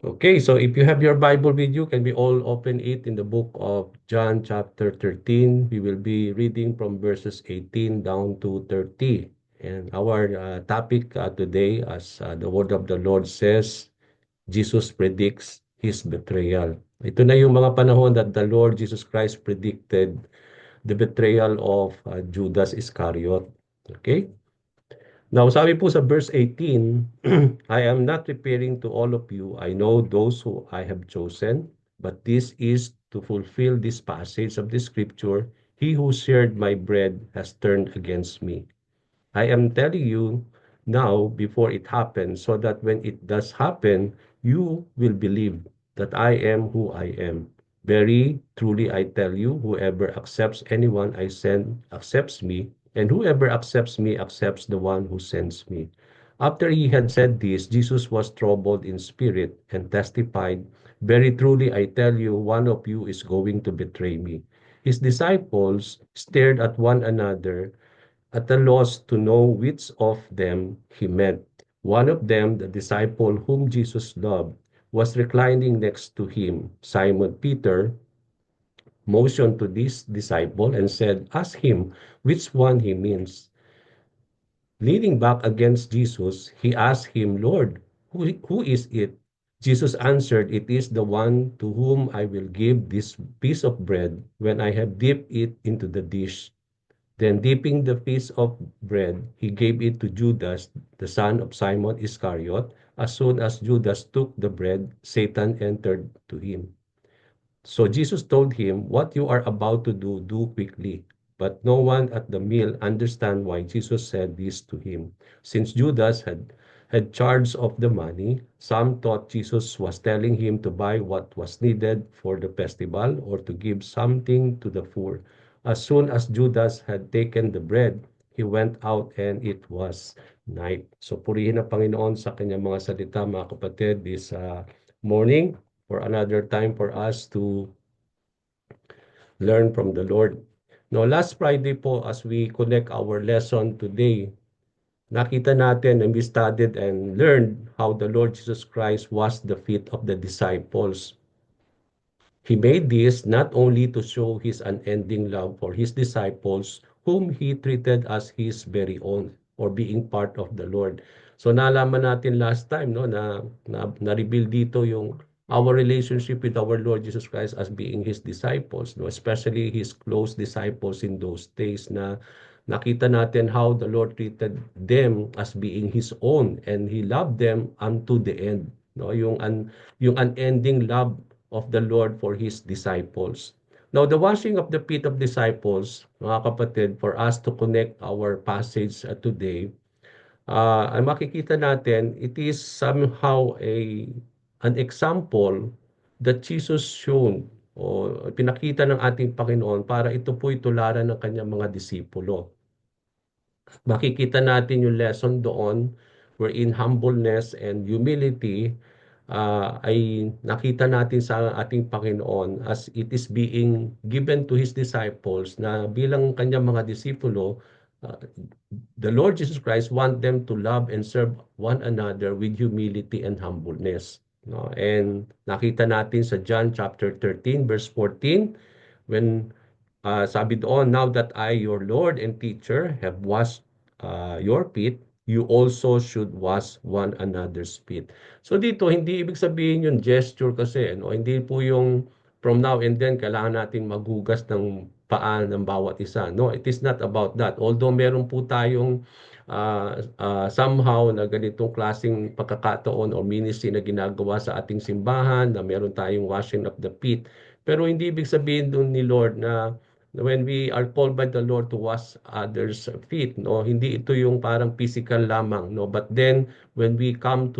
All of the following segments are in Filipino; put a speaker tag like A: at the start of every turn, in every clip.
A: Okay, so if you have your Bible with you, can we all open it in the book of John chapter 13? We will be reading from verses 18 down to 30. And our topic today, as the word of the Lord says, Jesus predicts his betrayal. Ito na yung mga panahon that the Lord Jesus Christ predicted the betrayal of Judas Iscariot. Okay? Now, sabi po sa verse 18, I am not referring to all of you. I know those who I have chosen, but this is to fulfill this passage of the scripture. He who shared my bread has turned against me. I am telling you now before it happens, so that when it does happen, you will believe that I am who I am. Very truly I tell you, whoever accepts anyone I send accepts me, and whoever accepts me accepts the one who sends me. After he had said this, Jesus was troubled in spirit and testified, very truly I tell you, one of you is going to betray me. His disciples stared at one another at a loss to know which of them he meant. One of them, the disciple whom Jesus loved, was reclining next to him. Simon Peter motioned to this disciple and said, Ask him which one he means. Leaning back against Jesus, he asked him, Lord, who is it? Jesus answered, It is the one to whom I will give this piece of bread when I have dipped it into the dish. Then, dipping the piece of bread, he gave it to Judas, the son of Simon Iscariot. As soon as Judas took the bread, Satan entered to him. So Jesus told him, What you are about to do, do quickly. But no one at the meal understand why Jesus said this to him. Since Judas had charge of the money, some thought Jesus was telling him to buy what was needed for the festival or to give something to the poor. As soon as Judas had taken the bread, he went out and it was night. So purihin ang Panginoon sa kanyang mga salita, mga kapatid, this morning for another time for us to learn from the Lord. No, last Friday po, as we connect our lesson today, nakita natin and we studied and learned how the Lord Jesus Christ washed the feet of the disciples. He made this not only to show his unending love for his disciples, whom he treated as his very own or being part of the Lord. So nalaman natin last time no na-reveal dito yung our relationship with our Lord Jesus Christ as being his disciples, no, especially his close disciples in those days na nakita natin how the Lord treated them as being his own and he loved them unto the end, no, yung unending love of the Lord for his disciples. Now, the washing of the feet of disciples, mga kapatid, for us to connect our passage today, ang makikita natin, it is somehow an example that Jesus shown o pinakita ng ating Panginoon para ito po'y tularan ng kanyang mga disipulo. Makikita natin yung lesson doon wherein humbleness and humility ay nakita natin sa ating Panginoon as it is being given to His disciples na bilang kanyang mga disipulo, uh, the Lord Jesus Christ want them to love and serve one another with humility and humbleness. No? And nakita natin sa John chapter 13 verse 14 when sabi doon, now that I, your Lord and teacher, have washed your feet, you also should wash one another's feet. So dito, hindi ibig sabihin yung gesture kasi, no? Hindi po yung from now and then, kailangan natin maghugas ng paa ng bawat isa. No, it is not about that. Although meron po tayong somehow na ganitong klaseng pagkakataon o ministry na ginagawa sa ating simbahan, na meron tayong washing of the feet. Pero hindi ibig sabihin doon ni Lord na when we are called by the Lord to wash others' feet, no, hindi ito yung parang physical lamang, no, but then when we come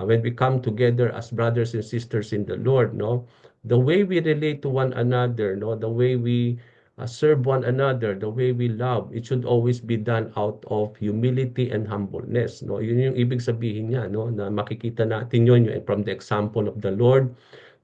A: when we come together as brothers and sisters in the Lord, no, the way we relate to one another, no, the way we serve one another, the way we love, it should always be done out of humility and humbleness, no. Yun yung ibig sabihin niya, no, na makikita natin yun from the example of the Lord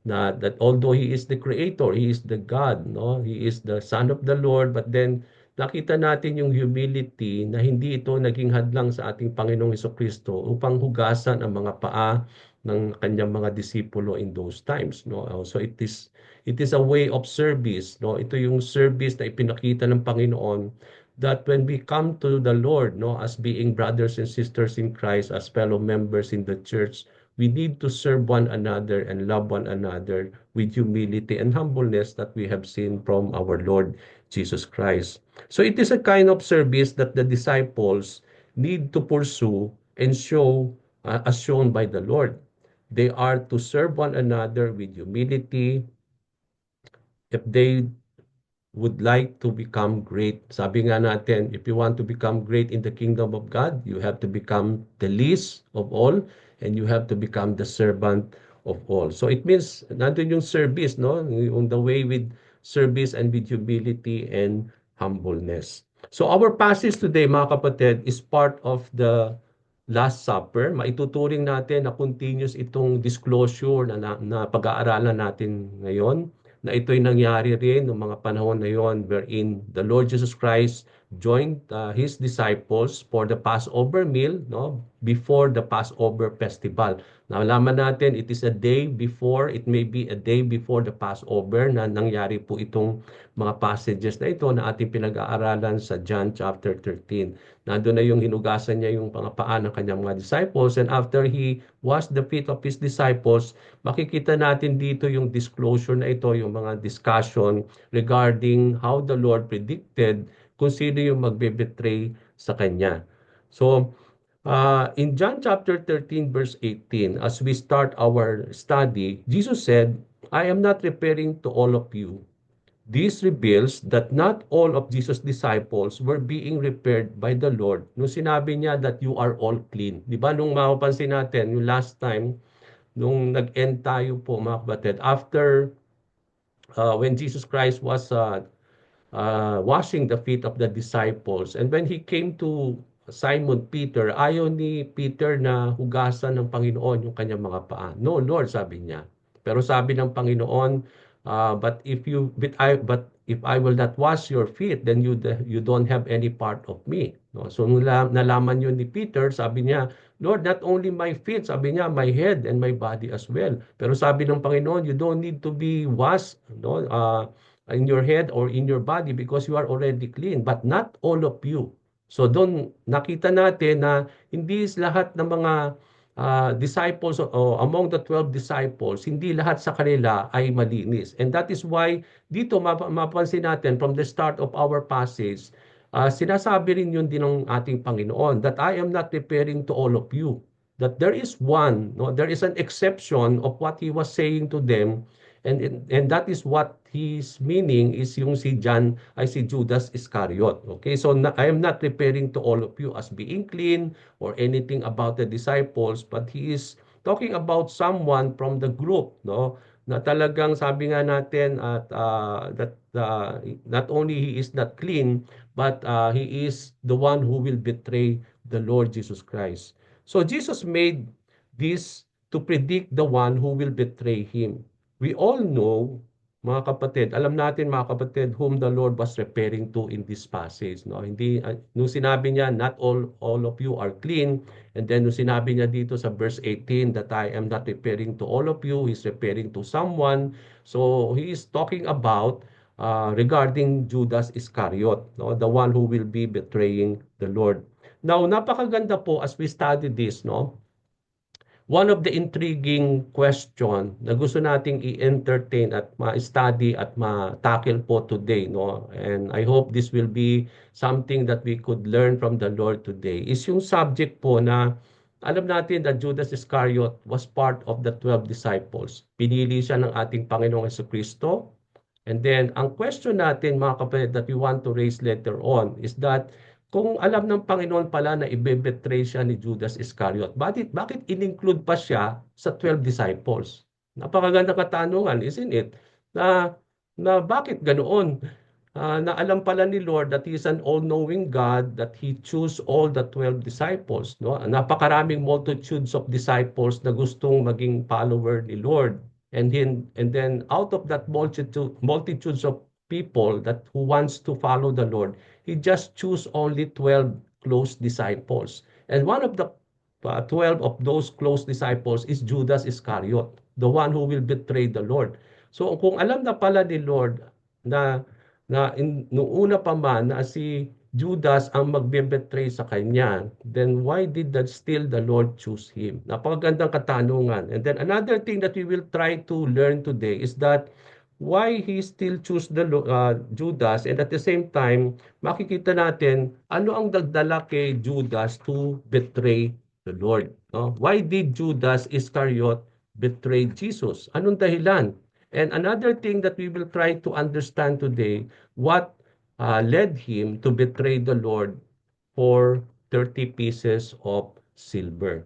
A: na that although he is the creator, he is the God, no? He is the son of the Lord, but then nakita natin yung humility na hindi ito naging hadlang sa ating Panginoong Hesukristo upang hugasan ang mga paa ng kanyang mga disipulo in those times, no? So it is a way of service, no? Ito yung service na ipinakita ng Panginoon that when we come to the Lord, no, as being brothers and sisters in Christ, as fellow members in the church, we need to serve one another and love one another with humility and humbleness that we have seen from our Lord Jesus Christ. So it is a kind of service that the disciples need to pursue and show as shown by the Lord. They are to serve one another with humility. If they would like to become great. Sabi nga natin, if you want to become great in the kingdom of God, you have to become the least of all and you have to become the servant of all. So it means nandun yung service, no? Yung the way with service and with humility and humbleness. So our passage today, mga kapatid, is part of the Last Supper. Maituturing natin na continuous itong disclosure na pag-aaralan natin ngayon, na ito'y nangyari rin noong mga panahon na yon wherein the Lord Jesus Christ joined his disciples for the Passover meal, no, before the Passover festival. Nalaman natin it is a day before, it may be a day before the Passover na nangyari po itong mga passages na ito na ating pinag-aaralan sa John chapter 13. Nandun na yung hinugasan niya yung mga paa ng kanyang mga disciples, and after he washed the feet of his disciples, makikita natin dito yung disclosure na ito, yung mga discussion regarding how the Lord predicted kung sino yung magbe-betray sa kanya. So, in John chapter 13 verse 18, as we start our study, Jesus said, I am not referring to all of you. This reveals that not all of Jesus' disciples were being repaired by the Lord nung sinabi niya that you are all clean. Di ba nung mapapansin natin, yung last time, nung nag-end tayo po mga kapatid, after when Jesus Christ was washing the feet of the disciples. And when he came to Simon Peter, ayaw ni Peter na hugasan ng Panginoon yung kanyang mga paa. No, Lord, sabi niya. Pero sabi ng Panginoon, but if I will not wash your feet, then you don't have any part of me. No? So nalaman yun ni Peter, sabi niya, Lord, not only my feet, sabi niya, my head and my body as well. Pero sabi ng Panginoon, you don't need to be washed, no? In your head or in your body because you are already clean, but not all of you. So doon nakita natin na hindi lahat ng mga disciples o among the 12 disciples, hindi lahat sa kanila ay malinis. And that is why dito mapansin natin from the start of our passage, sinasabi rin yun din ng ating Panginoon that I am not referring to all of you. That there is one, no, there is an exception of what he was saying to them. And that is what his meaning is yung si John ay si Judas Iscariot. Okay, so I am not referring to all of you as being clean or anything about the disciples, but he is talking about someone from the group, no? Na talagang sabi nga natin at that not only he is not clean, but he is the one who will betray the Lord Jesus Christ. So Jesus made this to predict the one who will betray him. We all know, mga kapatid, alam natin mga kapatid whom the Lord was referring to in this passage. No? Hindi, nung sinabi niya, not all of you are clean. And then nung sinabi niya dito sa verse 18 that I am not referring to all of you, he's referring to someone. So he is talking about regarding Judas Iscariot, no? The one who will be betraying the Lord. Now, napakaganda po as we study this, no? One of the intriguing question na gusto nating i-entertain at ma-study at ma-tackle po today, no? And I hope this will be something that we could learn from the Lord today is yung subject po na alam natin that Judas Iscariot was part of the 12 disciples. Pinili siya ng ating Panginoong Jesucristo. And then, ang question natin mga kapatid that we want to raise later on is that kung alam ng Panginoon pala na ibebetray siya ni Judas Iscariot, bakit in-include pa siya sa 12 disciples? Napakaganda katanungan, isn't it? Na, na bakit ganoon? Na alam pala ni Lord that He is an all-knowing God, that He chose all the 12 disciples. No? Napakaraming multitudes of disciples na gustong maging follower ni Lord. And then out of that multitudes of people that who wants to follow the Lord, he just choose only 12 close disciples. And one of the 12 of those close disciples is Judas Iscariot, the one who will betray the Lord. So kung alam na pala ni Lord na noong una pa man na si Judas ang magbe-betray sa kanya, then why did that still the Lord choose him? Napakagandang katanungan. And then another thing that we will try to learn today is that why he still choose the Judas, and at the same time makikita natin ano ang dagdala kay Judas to betray the Lord, no? Why did Judas Iscariot betray Jesus? Anong dahilan? And another thing that we will try to understand today, what led him to betray the Lord for 30 pieces of silver.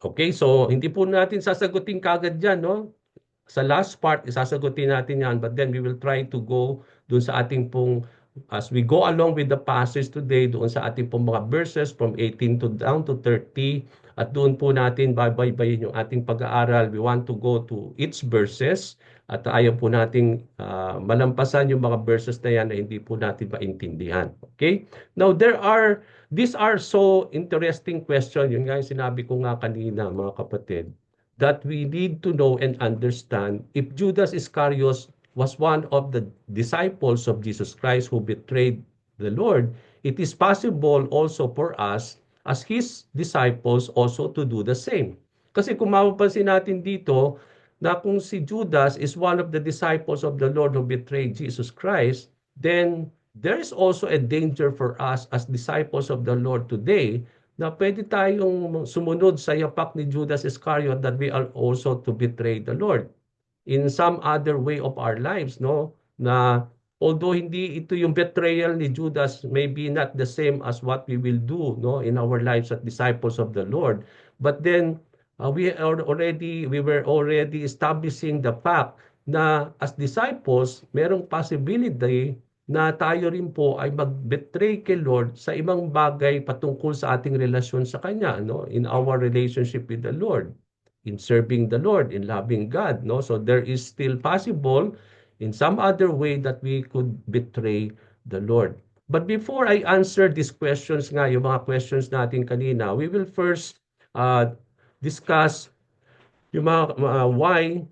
A: Okay, so hindi po natin sasagutin kagad yan, no? Sa last part, isasagutin natin yan, but then we will try to go dun sa ating pong, as we go along with the passage today, doon sa ating pong mga verses from 18 to down to 30, at doon po natin babaybayin yung ating pag-aaral. We want to go to each verses, at ayaw po nating malampasan yung mga verses na yan na hindi po natin maintindihan. Okay? Now, these are so interesting question. Yun nga yung sinabi ko nga kanina, mga kapatid, that we need to know and understand if Judas Iscariot was one of the disciples of Jesus Christ who betrayed the Lord, it is possible also for us as His disciples also to do the same. Kasi kung mapapansin natin dito na kung si Judas is one of the disciples of the Lord who betrayed Jesus Christ, then there is also a danger for us as disciples of the Lord today na pwede tayong sumunod sa yapak ni Judas Iscariot that we are also to betray the Lord in some other way of our lives, no? Na although hindi ito yung betrayal ni Judas, maybe not the same as what we will do, no, in our lives as disciples of the Lord. But then we were already establishing the fact na as disciples, merong possibility na tayo rin po ay mag-betray kay Lord sa ibang bagay patungkol sa ating relasyon sa Kanya, no? In our relationship with the Lord, in serving the Lord, in loving God, no? So there is still possible in some other way that we could betray the Lord. But before I answer these questions nga, yung mga questions natin kanina, we will first discuss yung mga why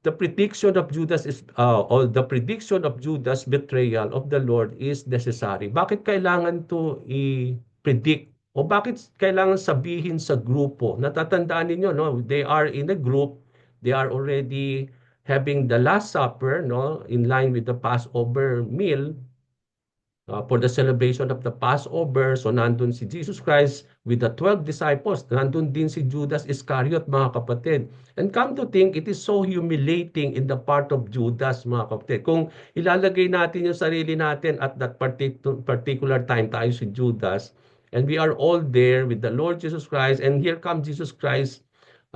A: the prediction of Judas is or the prediction of Judas betrayal of the Lord is necessary. Bakit kailangan to i-predict o bakit kailangan sabihin sa grupo? Natatandaan niyo, no? They are in a group, they are already having the last supper, no, in line with the Passover meal, for the celebration of the Passover. So nandun si Jesus Christ with the 12 disciples. Nandun din si Judas Iscariot, mga kapatid. And come to think, it is so humiliating in the part of Judas, mga kapatid. Kung ilalagay natin yung sarili natin at that particular time, tayo si Judas, and we are all there with the Lord Jesus Christ, and here comes Jesus Christ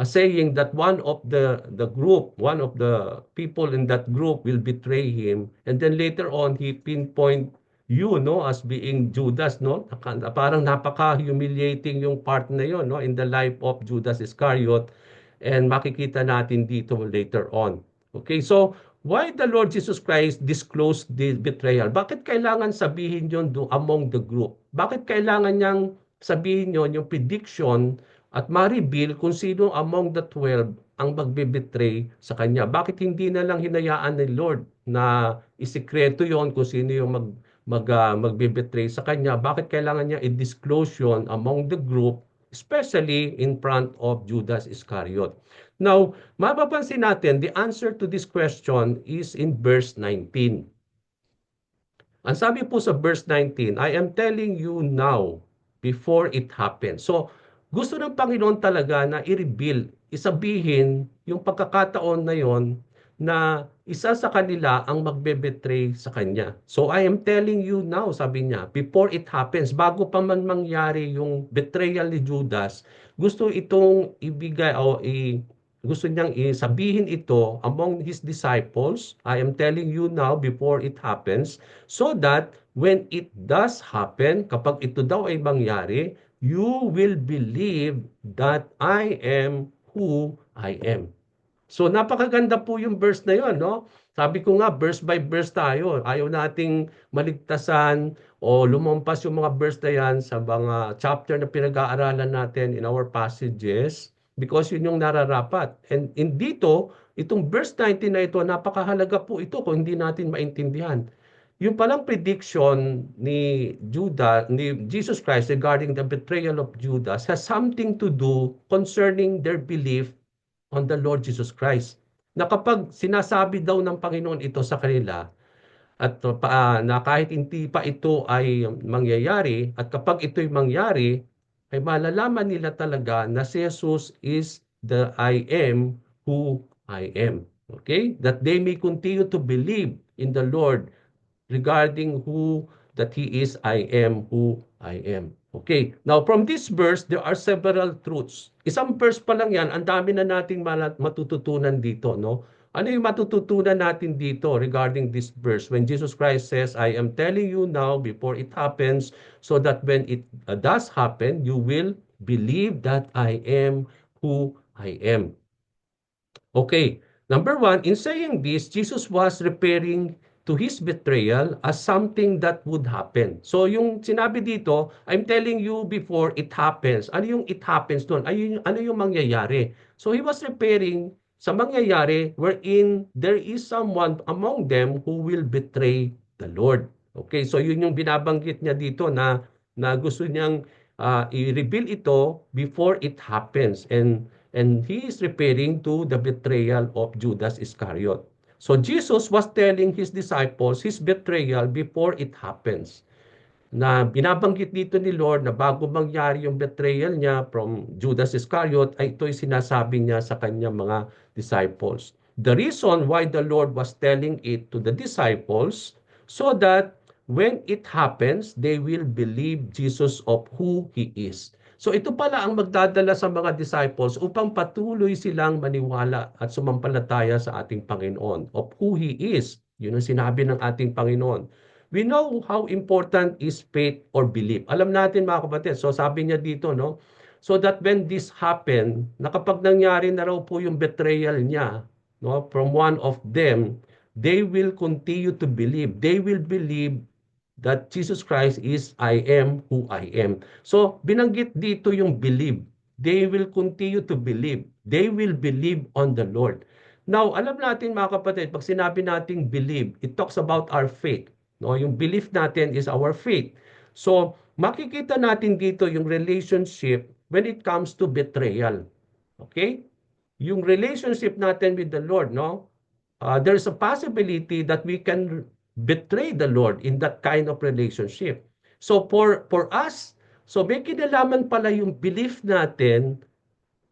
A: saying that one of the group, one of the people in that group will betray him. And then later on, he pinpoint you, no, as being Judas, no? Parang napaka-humiliating yung part na yon, no, in the life of Judas Iscariot, and makikita natin dito later on. Okay, so why the Lord Jesus Christ disclosed the betrayal? Bakit kailangan sabihin yon among the group? Bakit kailangan niyang sabihin yon yung prediction at ma-reveal kung sino among the 12 ang magbe-betray sa kanya? Bakit hindi na lang hinayaan ni Lord na isikreto yon kung sino yung magbe-betray sa kanya? Bakit kailangan niya i-disclose yun among the group, especially in front of Judas Iscariot? Now, mapapansin natin, the answer to this question is in verse 19. Ang sabi po sa verse 19, I am telling you now before it happens. So, gusto ng Panginoon talaga na i-reveal, isabihin yung pagkakataon na yon na isa sa kanila ang magbe-betray sa kanya. So I am telling you now, sabi niya, before it happens, bago pa man mangyari yung betrayal ni Judas, gusto itong ibigay o gusto niyang isabihin ito among his disciples. I am telling you now before it happens, so that when it does happen, kapag ito daw ay mangyari, you will believe that I am who I am. So napakaganda po yung verse na yon, no? Sabi ko nga, verse by verse tayo. Ayaw nating maligtasan o lumampas yung mga verse na yan sa mga chapter na pinag-aaralan natin in our passages because yun yung nararapat. And in dito, itong verse 19 na ito, napakahalaga po ito kung hindi natin maintindihan. Yung palang prediction ni ni Jesus Christ regarding the betrayal of Judas has something to do concerning their belief on the Lord Jesus Christ. Na kapag sinasabi daw ng Panginoon ito sa kanila, at na kahit hindi pa ito ay mangyayari, at kapag ito'y mangyari, ay malalaman nila talaga na si Jesus is the I am who I am. Okay? That they may continue to believe in the Lord regarding who that he is, I am who I am. Okay. Now, from this verse, there are several truths. Isang verse pa lang yan, ang dami na nating matututunan dito, no? Ano yung matututunan natin dito regarding this verse? When Jesus Christ says, I am telling you now before it happens, so that when it does happen, you will believe that I am who I am. Okay. Number one, in saying this, Jesus was referring to his betrayal as something that would happen. So yung sinabi dito, I'm telling you before it happens. Ano yung it happens doon? Ano yung mangyayari? So he was referring sa mangyayari wherein there is someone among them who will betray the Lord. Okay, so yun yung binabanggit niya dito na gusto niyang i-reveal ito before it happens. And he is referring to the betrayal of Judas Iscariot. So Jesus was telling his disciples his betrayal before it happens. Na binabanggit dito ni Lord na bago mangyari yung betrayal niya from Judas Iscariot, ay ito'y sinasabi niya sa kanyang mga disciples. The reason why the Lord was telling it to the disciples, so that when it happens, they will believe Jesus of who He is. So ito pala ang magdadala sa mga disciples upang patuloy silang maniwala at sumampalataya sa ating Panginoon of who He is. Yun ang sinabi ng ating Panginoon. We know how important is faith or belief. Alam natin mga kapatid, so sabi niya dito, no? So that when this happen, na kapag nangyari na raw po yung betrayal niya, no, from one of them, they will continue to believe. They will believe that Jesus Christ is I am who I am. So, binanggit dito yung believe. They will continue to believe. They will believe on the Lord. Now, alam natin mga kapatid, pag sinabi nating believe, it talks about our faith. No, yung belief natin is our faith. So, makikita natin dito yung relationship when it comes to betrayal. Okay? Yung relationship natin with the Lord, no? There's a possibility that we can betray the Lord in that kind of relationship. So for us, so may kinalaman pala yung belief natin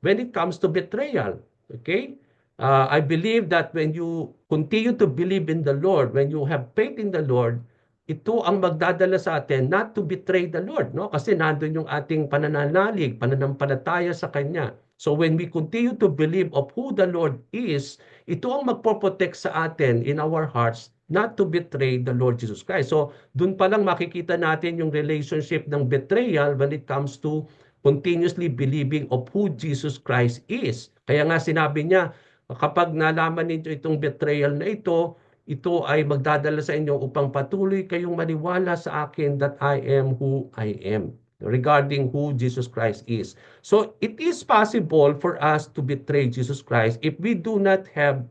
A: when it comes to betrayal. Okay? I believe that when you continue to believe in the Lord, when you have faith in the Lord, ito ang magdadala sa atin not to betray the Lord, no? Kasi nandun yung ating panananalig, pananampalataya sa Kanya. So when we continue to believe of who the Lord is, ito ang magpoprotect sa atin in our hearts not to betray the Lord Jesus Christ. So dun pa lang makikita natin yung relationship ng betrayal when it comes to continuously believing of who Jesus Christ is. Kaya nga sinabi niya, kapag nalaman ninyo itong betrayal na ito ay magdadala sa inyo upang patuloy kayong maniwala sa akin that I am who I am regarding who Jesus Christ is. So it is possible for us to betray Jesus Christ if we do not have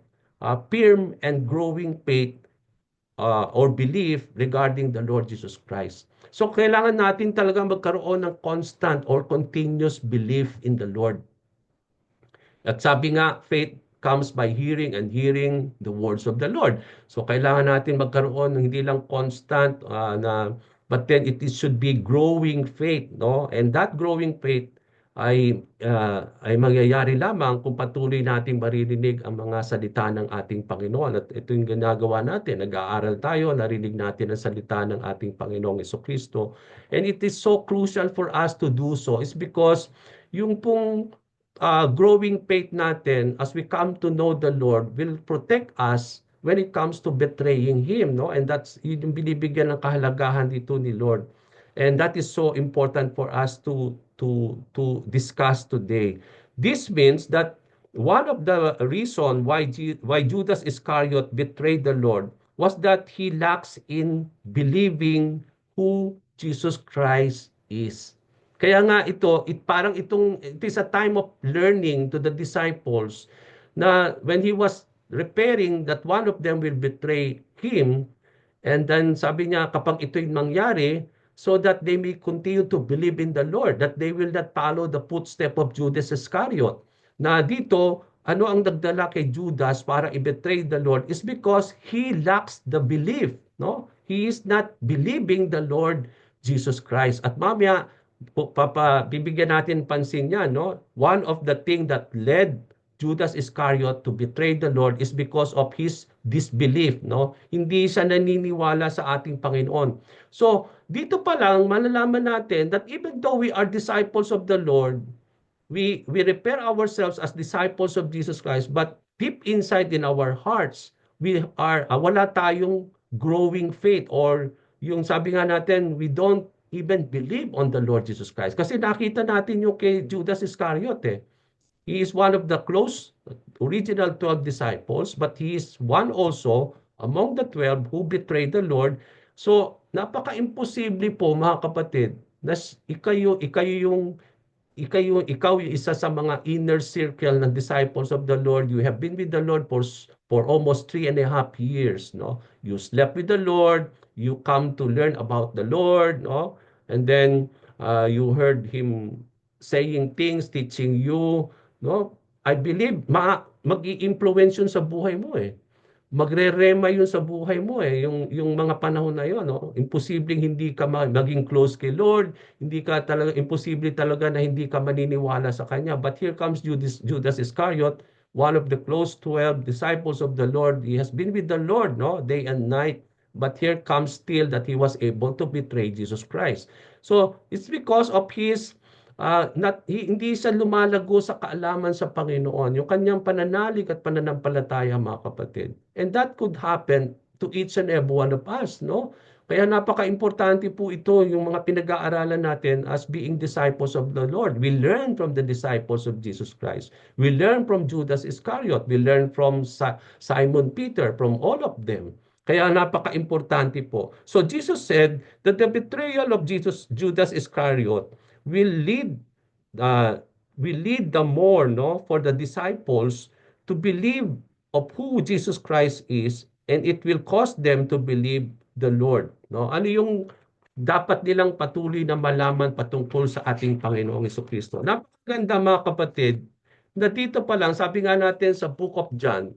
A: firm and growing faith or belief regarding the Lord Jesus Christ. So kailangan natin talaga magkaroon ng constant or continuous belief in the Lord. At sabi nga, faith comes by hearing and hearing the words of the Lord. So kailangan natin magkaroon ng hindi lang constant but then should be growing faith, no? And that growing faith ay mangyayari lamang kung patuloy nating maririnig ang mga salita ng ating Panginoon. At ito yung ginagawa natin. Nag-aaral tayo, narinig natin ang salita ng ating Panginoong Jesucristo. And it is so crucial for us to do so. It's because yung pong growing faith natin as we come to know the Lord will protect us when it comes to betraying Him, no? And that's yung binibigyan ng kahalagahan dito ni Lord. And that is so important for us to discuss today. This means that one of the reason why Judas Iscariot betrayed the Lord was that he lacks in believing who Jesus Christ is. Kaya nga parang it is a time of learning to the disciples na when he was preparing that one of them will betray him, and then sabi niya kapag ito'y mangyari, so that they may continue to believe in the Lord, that they will not follow the footstep of Judas Iscariot. Na dito, ano ang nagdala kay Judas para i-betray the Lord is because he lacks the belief, no? He is not believing the Lord Jesus Christ. At mamaya, bibigyan natin pansin niya, no? One of the thing that led Judas Iscariot to betray the Lord is because of his disbelief, no? Hindi siya naniniwala sa ating Panginoon. So, dito pa lang malalaman natin that even though we are disciples of the Lord, we repair ourselves as disciples of Jesus Christ, but deep inside in our hearts, we are wala tayong growing faith, or yung sabi nga natin, we don't even believe on the Lord Jesus Christ. Kasi nakita natin yung kay Judas Iscariot eh. He is one of the close original 12 disciples, but he is one also among the 12 who betrayed the Lord. So, napaka-imposible po mga kapatid na ikaw yung isa sa mga inner circle ng disciples of the Lord. You have been with the Lord for almost 3.5 years, no? You slept with the Lord, you come to learn about the Lord, no? And then you heard him saying things, teaching you, no? I believe mag-i-influence yun sa buhay mo eh. Magre-rema yun sa buhay mo eh, yung mga panahon na yun, no? Imposibleng hindi ka maging close kay Lord, hindi ka talaga, imposible talaga na hindi ka maniniwala sa Kanya. But here comes Judas Iscariot, one of the close 12 disciples of the Lord. He has been with the Lord, no, day and night. But here comes still that he was able to betray Jesus Christ. So, it's because of his hindi siya lumalago sa kaalaman sa Panginoon, yung kanyang pananalig at pananampalataya, mga kapatid. And that could happen to each and every one of us, no? Kaya napaka-importante po ito, yung mga pinag-aaralan natin as being disciples of the Lord. We learn from the disciples of Jesus Christ. We learn from Judas Iscariot. We learn from Simon Peter, from all of them. Kaya napaka-importante po. So Jesus said that the betrayal of Judas Iscariot will lead the more, no, for the disciples to believe of who Jesus Christ is, and it will cause them to believe the Lord, no? Ano yung dapat nilang patuloy na malaman patungkol sa ating Panginoong Jesucristo? Napakaganda mga kapatid na dito pa lang sabi nga natin sa Book of John,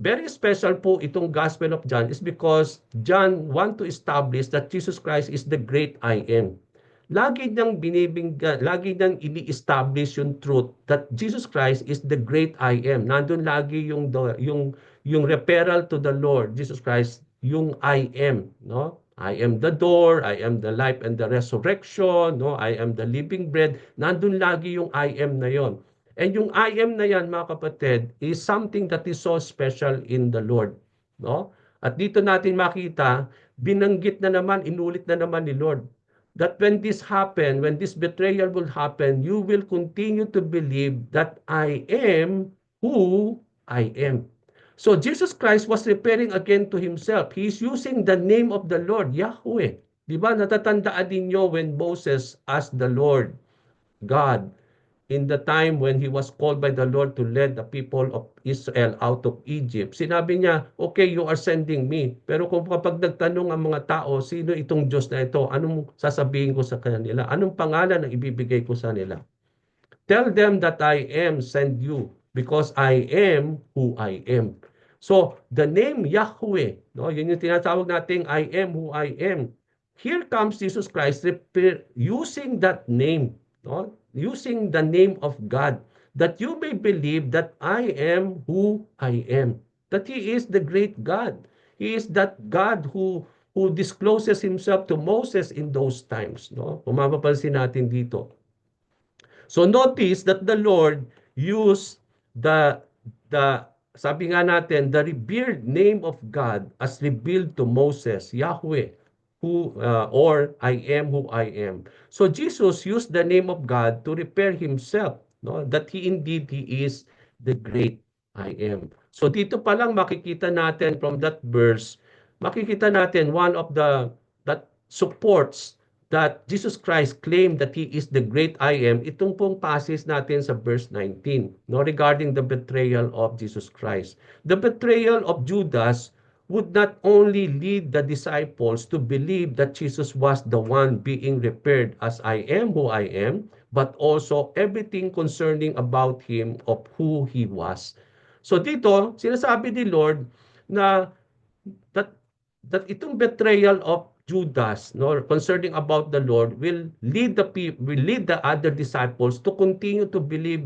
A: very special po itong Gospel of John is because John want to establish that Jesus Christ is the great I am. Lagi niyang ini-establish yung truth that Jesus Christ is the great I am. Nandun lagi yung referral to the Lord Jesus Christ, yung I am, no? I am the door, I am the life and the resurrection, no? I am the living bread. Nandun lagi yung I am na yon. And yung I am na yan, mga kapatid, is something that is so special in the Lord, no? At dito natin makita, binanggit na naman, inulit na naman ni Lord that when this happen, when this betrayal will happen, you will continue to believe that I am who I am. So Jesus Christ was referring again to himself. He is using the name of the Lord, Yahweh. Di ba? Natatandaan ninyo when Moses asked the Lord, God, in the time when he was called by the Lord to lead the people of Israel out of Egypt, sinabi niya, okay, you are sending me. Pero kung kapag nagtanong ang mga tao, sino itong Diyos na ito? Anong sasabihin ko sa kanila? Anong pangalan ang ibibigay ko sa nila? Tell them that I am send you because I am who I am. So, the name Yahweh, no, yun yung tinatawag nating I am who I am. Here comes Jesus Christ using that name, no, using the name of God, that you may believe that I am who I am, that He is the great God. He is that God who discloses Himself to Moses in those times. No? Kung mapapansin natin dito. So notice that the Lord used the sabi nga natin, the revered name of God as revealed to Moses, Yahweh, or I am who I am. So Jesus used the name of God to repair himself, no? That He is the great I am. So dito pa lang makikita natin from that verse, makikita natin one of the that supports that Jesus Christ claimed that He is the great I am, itong pong passage natin sa verse 19, no, regarding the betrayal of Jesus Christ. The betrayal of Judas would not only lead the disciples to believe that Jesus was the one being referred as I am who I am, but also everything concerning about Him of who He was. So dito, sinasabi ni Lord na that that itong betrayal of Judas, no, concerning about the Lord will lead the other disciples to continue to believe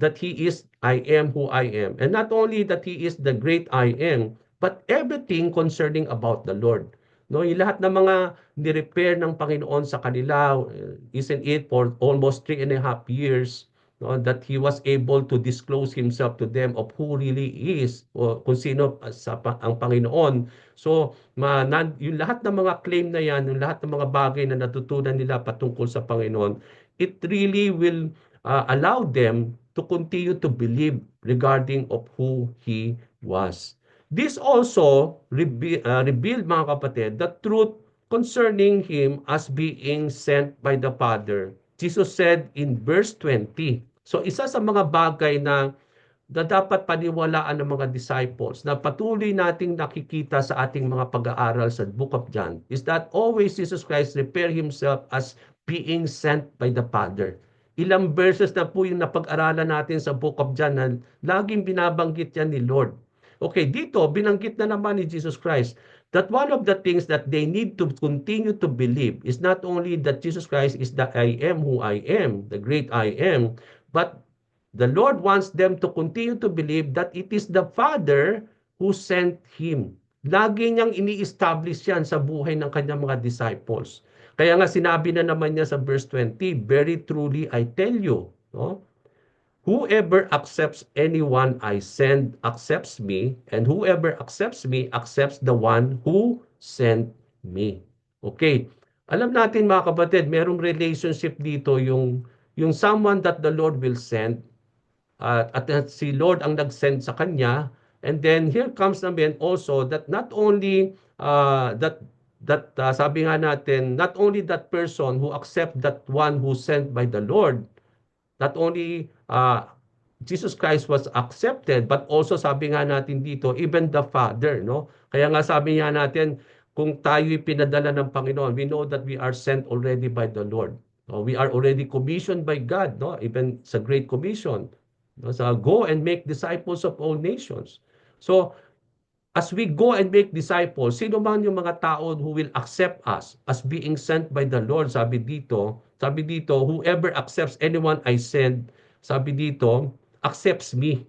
A: that He is I am who I am. And not only that He is the great I am, but everything concerning about the Lord. No, yung lahat ng mga ni-repair ng Panginoon sa kanila, isn't it for almost 3.5 years, no, that He was able to disclose Himself to them of who really is, o kung sino ang Panginoon. So, yung lahat ng mga claim na yan, yung lahat ng mga bagay na natutunan nila patungkol sa Panginoon, it really will allow them to continue to believe regarding of who He was. This also revealed, mga kapatid, the truth concerning Him as being sent by the Father. Jesus said in verse 20. So isa sa mga bagay na dapat paniwalaan ng mga disciples na patuloy nating nakikita sa ating mga pag-aaral sa Book of John is that always Jesus Christ refer Himself as being sent by the Father. Ilang verses na po yung napag-aralan natin sa Book of John na laging binabanggit yan ni Lord. Okay, dito binanggit na naman ni Jesus Christ that one of the things that they need to continue to believe is not only that Jesus Christ is the I am who I am, the great I am, but the Lord wants them to continue to believe that it is the Father who sent Him. Lagi niyang ini-establish yan sa buhay ng kanyang mga disciples. Kaya nga sinabi na naman niya sa verse 20, very truly I tell you, no? Whoever accepts anyone I send accepts me, and whoever accepts me accepts the one who sent me. Okay. Alam natin mga kapatid, merong relationship dito yung someone that the Lord will send at si Lord ang nag-send sa kanya. And then here comes naman also that not only sabi nga natin, not only that person who accept that one who sent by the Lord, not only Jesus Christ was accepted, but also sabi nga natin dito, even the Father, no? Kaya nga sabi nga natin, kung tayo'y pinadala ng Panginoon, we know that we are sent already by the Lord. No? We are already commissioned by God, no? Even sa Great Commission. No? So, go and make disciples of all nations. So, as we go and make disciples, sino man yung mga tao who will accept us as being sent by the Lord, sabi dito, whoever accepts anyone I send, sabi dito, accepts me.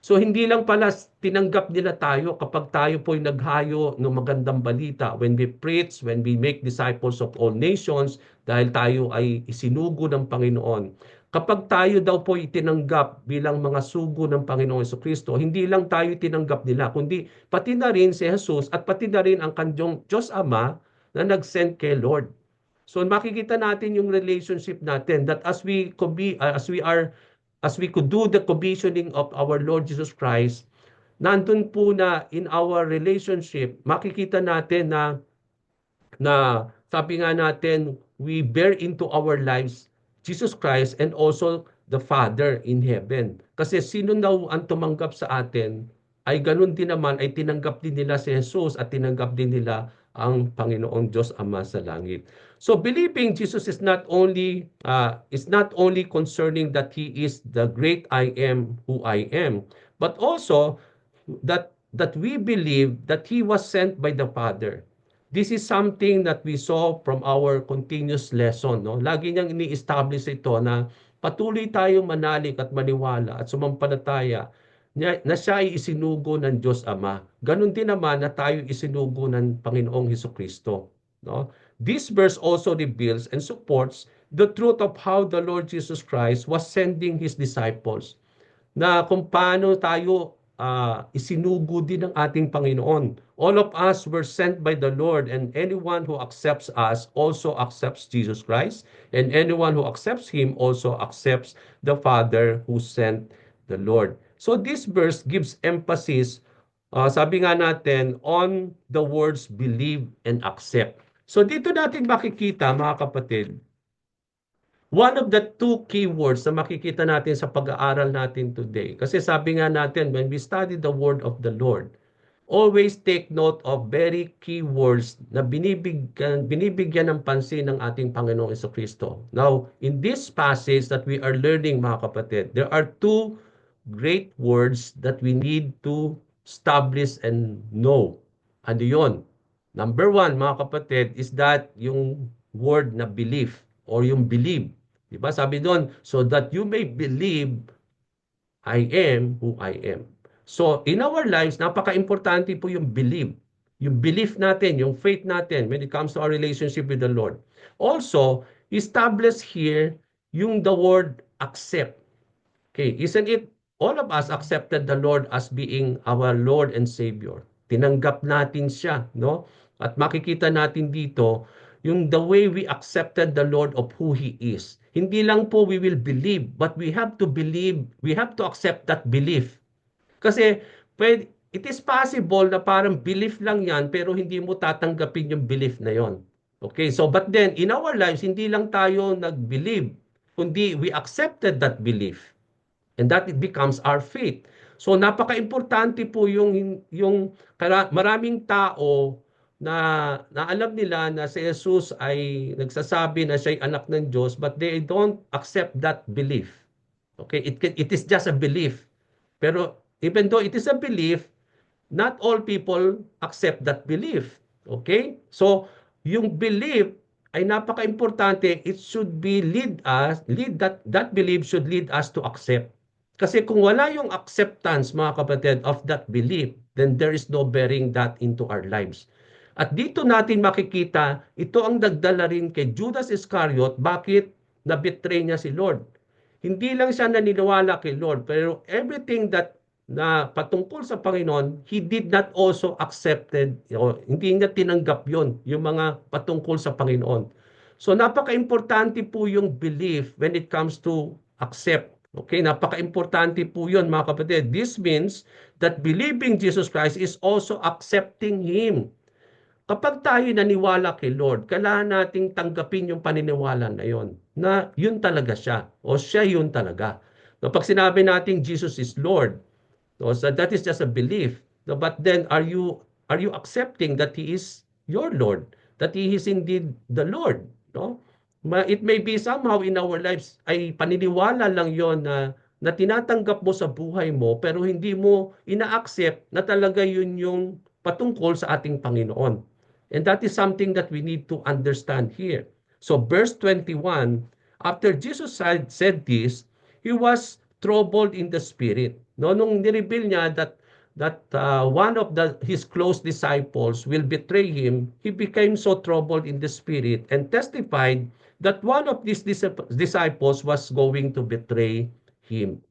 A: So hindi lang pala tinanggap nila tayo kapag tayo po'y naghayo ng magandang balita, when we preach, when we make disciples of all nations, dahil tayo ay isinugo ng Panginoon. Kapag tayo daw po itinanggap bilang mga sugo ng Panginoong Jesucristo, hindi lang tayo tinanggap nila, kundi pati na rin si Jesus at pati na rin ang kanyang Diyos Ama na nag-send kay Lord. So makikita natin yung relationship natin that as we could do the commissioning of our Lord Jesus Christ, nandun po na in our relationship, makikita natin na sabi nga natin, we bear into our lives Jesus Christ and also the Father in heaven. Kasi sino daw ang tumanggap sa atin, ay ganun din naman, ay tinanggap din nila si Jesus at tinanggap din nila ang Panginoong Diyos Ama sa langit. So believing Jesus is not only concerning that He is the great I am who I am, but also that we believe that He was sent by the Father. This is something that we saw from our continuous lesson. No? Lagi niyang ini-establish ito na patuloy tayong manalig at maniwala at sumampalataya na siya ay isinugo ng Diyos Ama. Ganon din naman na tayo isinugo ng Panginoong Hesukristo. No? This verse also reveals and supports the truth of how the Lord Jesus Christ was sending His disciples, na kung paano tayo isinugo din ng ating Panginoon All of us were sent by the Lord, and anyone who accepts us also accepts Jesus Christ, and anyone who accepts him also accepts the Father who sent the Lord. So this verse gives emphasis, sabi nga natin, on the words believe and accept. So dito natin makikita, mga kapatid, one of the two keywords na makikita natin sa pag-aaral natin today. Kasi sabi nga natin, when we study the word of the Lord, always take note of very key words na binibigyan ng pansin ng ating Panginoong Kristo. Now, in this passage that we are learning, mga kapatid, there are two great words that we need to establish and know. Ano yun? Number one, mga kapatid, is that yung word na belief or yung believe. Diba? Sabi doon, so that you may believe I am who I am. So, in our lives, napaka-importante po yung believe. Yung belief natin, yung faith natin when it comes to our relationship with the Lord. Also, establish here yung the word accept. Okay, isn't it all of us accepted the Lord as being our Lord and Savior? Tinanggap natin siya, no? At makikita natin dito yung the way we accepted the Lord of who He is. Hindi lang po we will believe, but we have to believe, we have to accept that belief. Kasi it is possible na parang belief lang yan, pero hindi mo tatanggapin yung belief na yon. Okay, so but then in our lives, hindi lang tayo nag-believe, kundi we accepted that belief. And that it becomes our faith. So napaka-importante po yung maraming tao na alam nila na si Jesus ay nagsasabi na siya'y anak ng Diyos, but they don't accept that belief. Okay, it is just a belief. Pero even though it is a belief, not all people accept that belief. Okay? So, yung belief ay napaka-importante. It should be that belief should lead us to accept. Kasi kung wala yung acceptance, mga kapatid, of that belief, then there is no bearing that into our lives. At dito natin makikita, ito ang nagdala rin kay Judas Iscariot, bakit na-betray niya si Lord. Hindi lang siya naniniwala kay Lord, pero everything that na patungkol sa Panginoon, he did not also accepted, hindi niya tinanggap yon, yung mga patungkol sa Panginoon. So napaka-importante po yung belief when it comes to accept. Okay, napaka-importante po yun, mga kapatid. This means that believing Jesus Christ is also accepting Him. Kapag tayo naniwala kay Lord, kailangan nating tanggapin yung paniniwala na yon, na yun talaga siya, o siya yun talaga. Kapag sinabi nating Jesus is Lord, no, so that is just a belief. No, but then are you accepting that He is your Lord? That He is indeed the Lord? No? It may be somehow in our lives ay paniniwala lang yon na tinatanggap mo sa buhay mo pero hindi mo ina-accept na talaga yun yung patungkol sa ating Panginoon. And that is something that we need to understand here. So verse 21, after Jesus said this, He was troubled in the spirit. No, nung nireveal niya that one of his close disciples will betray him, he became so troubled in the spirit and testified that one of these disciples was going to betray him.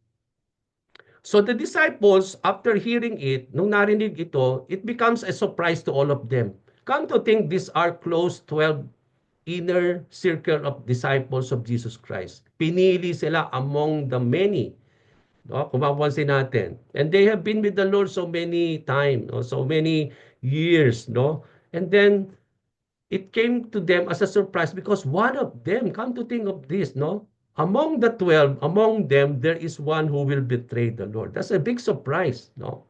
A: So the disciples, after hearing it, nung narinig ito, it becomes a surprise to all of them. Come to think, these are close 12 inner circle of disciples of Jesus Christ. Pinili sila among the many. No, kung mapapansin natin. And they have been with the Lord so many times, no? So many years, no? And then it came to them as a surprise because one of them, come to think of this, no? Among the 12, among them, there is one who will betray the Lord. That's a big surprise, no?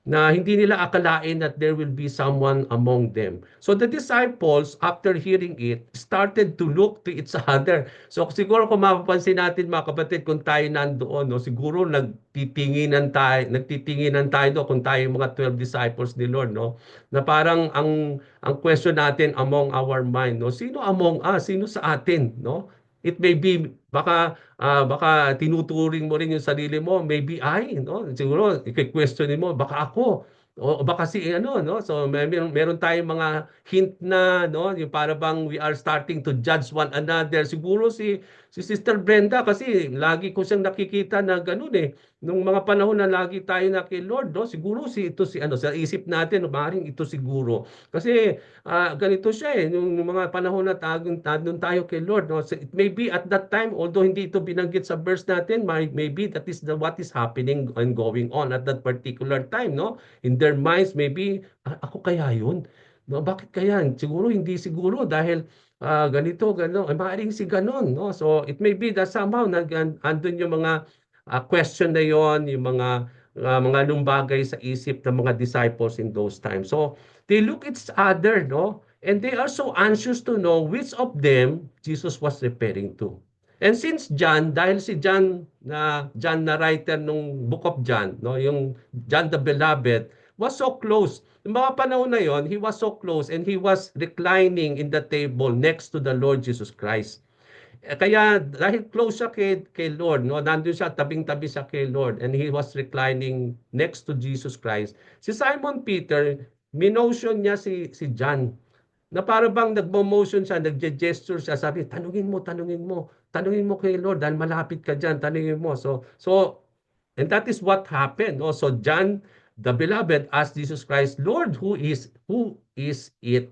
A: Na hindi nila akalain that there will be someone among them. So the disciples, after hearing it, started to look to each other. So siguro kung mapapansin natin, mga kapatid, kung tayo nandoon, no, siguro nagtitinginan tayo do, kung tayo mga 12 disciples ni Lord, no? Na parang ang question natin among our mind, no? Sino among us? Sino sa atin, no? It may be baka tinuturing mo rin yung sarili mo, maybe I, no? Siguro i-question mo, baka ako. O baka si ano, no? So meron tayong mga hint na, no, yung para bang we are starting to judge one another. Siguro si Sister Brenda kasi lagi ko siyang nakikita na ganoon eh. Nung mga panahon na lagi tayo na kay Lord, no? Siguro ito si ano sa isip natin, no, maaaring ito siguro. Kasi ganito siya eh, nung mga panahon na tagong tayo kay Lord, no? So, it may be at that time, although hindi ito binanggit sa verse natin, maybe that is what is happening and going on at that particular time, no? In their minds, maybe, ako kaya yun? No, bakit kaya? Siguro, hindi siguro dahil ganito, gano'n. Maaaring si ganon, no? So, it may be that somehow, andun yung mga question na yon, yung mga lumbagay sa isip ng mga disciples in those times. So, they look at each other, no? And they are so anxious to know which of them Jesus was referring to. And since John, dahil si John na writer nung Book of John, no, yung John the Beloved, was so close. Yung mga panahon na yon, he was so close and he was reclining in the table next to the Lord Jesus Christ. Kaya dahil close siya kay Lord, no, nandun siya, tabing-tabi siya kay Lord, and he was reclining next to Jesus Christ. Si Simon Peter, minotion niya si John, na para bang nagmo-motion siya, nagge-gesture siya, sabi, tanungin mo kay Lord dahil malapit ka diyan, tanungin mo. And that is what happened. No? So John, the beloved, asked Jesus Christ, Lord, who is it?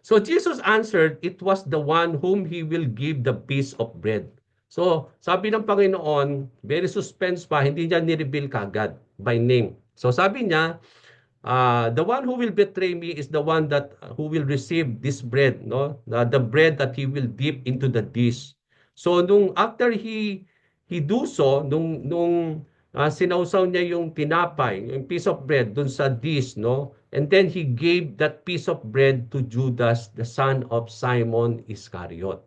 A: So Jesus answered, it was the one whom he will give the piece of bread. So sabi ng Panginoon, very suspense pa, hindi niya ni-reveal kagad by name. So sabi niya, the one who will betray me is the one that who will receive this bread, no? The bread that he will dip into the dish. So nung after he do so, nung sinausaw niya yung tinapay, yung piece of bread dun sa dish, no? And then he gave that piece of bread to Judas, the son of Simon Iscariot.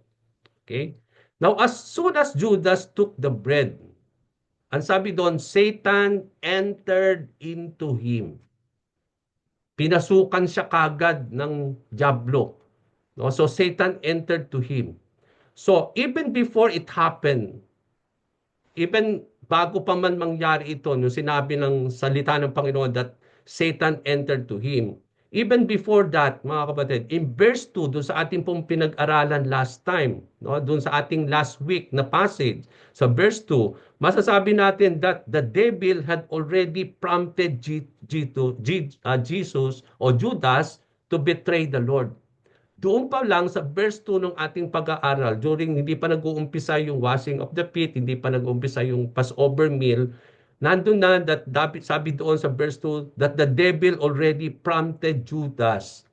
A: Okay? Now, as soon as Judas took the bread, ang sabi doon, Satan entered into him. Pinasukan siya kagad ng diablo. No? So Satan entered to him. So even before it happened, even bago pa man mangyari ito, nung sinabi ng salita ng Panginoon that Satan entered to him, even before that, mga kapatid, in verse 2, doon sa ating pong pinag-aralan last time, no, doon sa ating last week na passage, sa verse 2, masasabi natin that the devil had already prompted Jesus o Judas to betray the Lord. Doon pa lang sa verse 2 ng ating pag-aaral, during hindi pa nag-uumpisa yung washing of the feet, hindi pa nag-uumpisa yung Passover meal, nandun na that sabi doon sa verse 2 that the devil already prompted Judas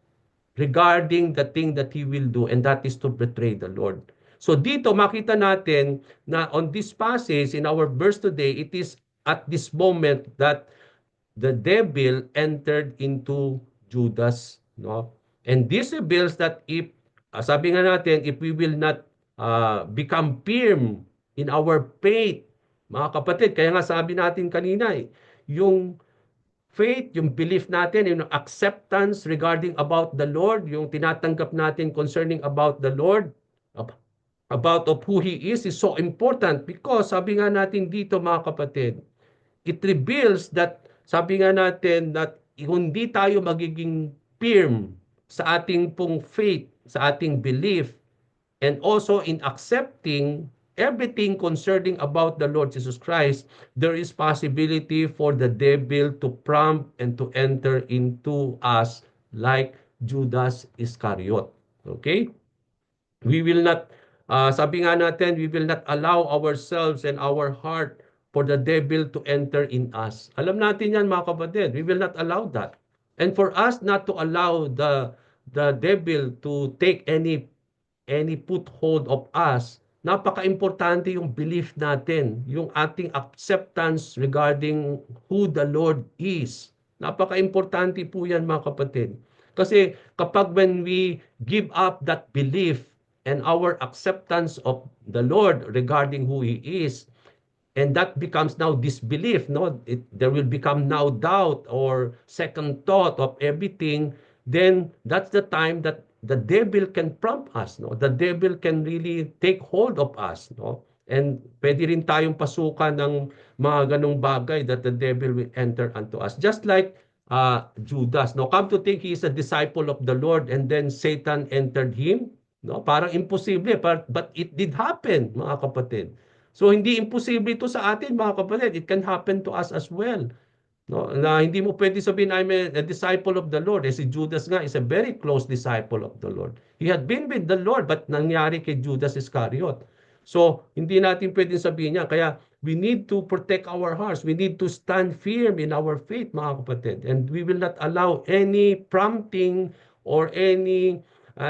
A: regarding the thing that he will do, and that is to betray the Lord. So dito makita natin na on this passage in our verse today, it is at this moment that the devil entered into Judas, no? And this reveals that if sabi nga natin, if we will not become firm in our faith, mga kapatid, kaya nga sabi natin kanina, yung faith, yung belief natin, yung acceptance regarding about the Lord, yung tinatanggap natin concerning about the Lord, about of who He is so important because sabi nga natin dito mga kapatid, it reveals that, sabi nga natin, that hindi tayo magiging firm sa ating pong faith, sa ating belief, and also in accepting everything concerning about the Lord Jesus Christ, there is possibility for the devil to prompt and to enter into us like Judas Iscariot. Okay? We will not, sabi nga natin, we will not allow ourselves and our heart for the devil to enter in us. Alam natin yan mga kapatid, we will not allow that. And for us not to allow the devil to take any foothold of us, napaka-importante yung belief natin, yung ating acceptance regarding who the Lord is. Napaka-importante po yan mga kapatid. Kasi kapag when we give up that belief and our acceptance of the Lord regarding who He is, and that becomes now disbelief, no, there will become now doubt or second thought of everything, then that's the time that the devil can prompt us, no, the devil can really take hold of us, no, And pwede rin tayong pasukan ng mga ganong bagay that the devil will enter unto us. Just like Judas. No, come to think he is a disciple of the Lord and then Satan entered him. No, parang imposible, but it did happen, mga kapatid. So hindi imposible ito sa atin, mga kapatid. It can happen to us as well. No, na hindi mo pwede sabihin I'm a disciple of the Lord. Eh, si Judas nga is a very close disciple of the Lord. He had been with the Lord, but nangyari kay Judas Iscariot. So, hindi natin pwedeng sabihin niya. Kaya, we need to protect our hearts. We need to stand firm in our faith, mga kapatid. And we will not allow any prompting or any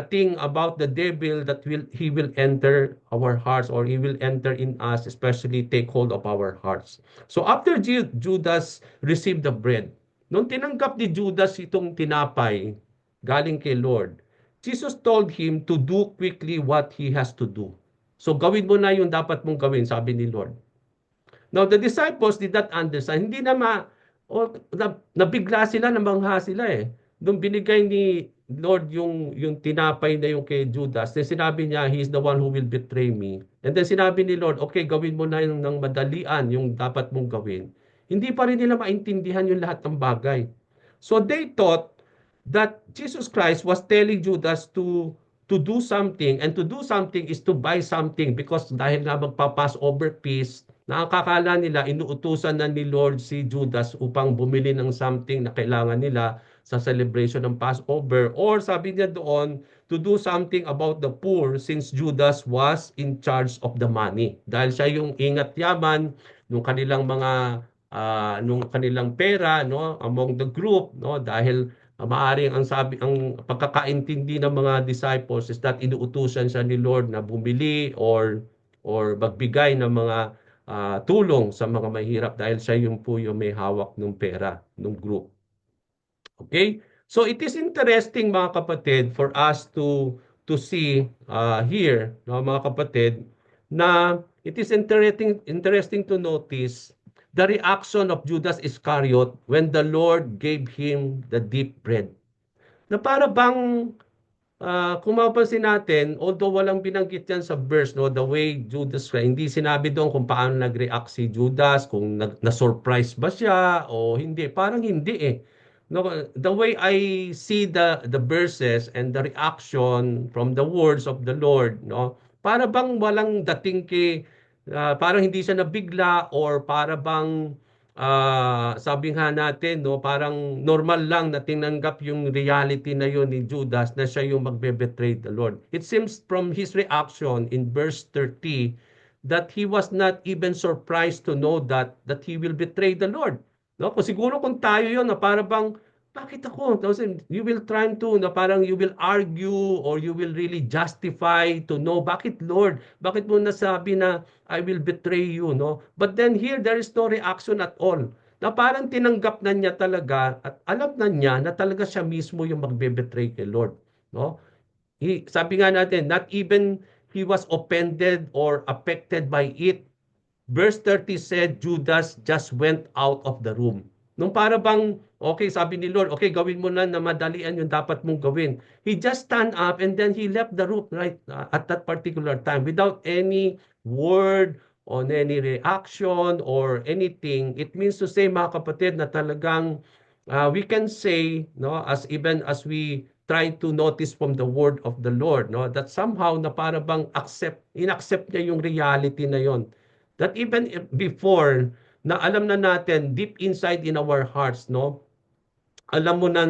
A: thing about the devil that he will enter our hearts or he will enter in us, especially take hold of our hearts. So after Judas received the bread, nung tinanggap ni Judas itong tinapay galing kay Lord, Jesus told him to do quickly what he has to do. So gawin mo na yung dapat mong gawin, sabi ni Lord. Now the disciples did not understand. Hindi na nabigla sila, namangha sila eh. Nung binigay ni Lord yung tinapay na yung kay Judas, then sinabi niya, he is the one who will betray me. And then sinabi ni Lord, okay, gawin mo na yung ng madalian yung dapat mong gawin. Hindi pa rin nila maintindihan yung lahat ng bagay. So they thought that Jesus Christ was telling Judas to do something, and to do something is to buy something, because dahil nga magpa-Passover feast, nakakakala nila inuutusan na ni Lord si Judas upang bumili ng something na kailangan nila sa celebration ng Passover, or sabi niya doon, to do something about the poor, since Judas was in charge of the money. Dahil siya yung ingat yaman nung kanilang mga nung kanilang pera, no, among the group, no, dahil maaring ang pagkakaintindi ng mga disciples is that inuutusan siya ni Lord na bumili or magbigay ng mga tulong sa mga mahirap, dahil siya yung po yung may hawak ng pera ng group. Okay? So it is interesting, mga kapatid, for us to see here, no, mga kapatid, na it is interesting to notice the reaction of Judas Iscariot when the Lord gave him the deep bread. Na para bang kung mapapansin natin, although walang binanggit yan sa verse, no, the way Judas, hindi sinabi doon kung paano nag-react si Judas, kung na-surprise ba siya o hindi. Parang hindi eh. No, the way I see the verses and the reaction from the words of the Lord, no, para bang walang dating kay, parang hindi siya nabigla, or para bang sabi nga natin, no, parang normal lang na tinanggap yung reality na yun ni Judas na siya yung magbe-betray the Lord. It seems from his reaction in verse 30 that he was not even surprised to know that he will betray the Lord. No? Kung siguro kung tayo yun, na para bang, bakit ako? You will try to, na parang you will argue or you will really justify to know, bakit Lord? Bakit mo nasabi na I will betray you, no? But then here, there is no reaction at all. Na parang tinanggap na niya talaga at alam na niya na talaga siya mismo yung magbe-betray kay Lord, no? Sabi nga natin, not even he was offended or affected by it. Verse 30 said, Judas just went out of the room. Nung para bang, okay, sabi ni Lord, okay, gawin mo na madalian yung dapat mong gawin. He just stand up and then he left the room right at that particular time without any word on any reaction or anything. It means to say, mga kapatid, na talagang we can say, no, as even as we try to notice from the word of the Lord, no, that somehow na para bang inaccept niya yung reality na yon, that even before na alam na natin deep inside in our hearts, no, alam mo na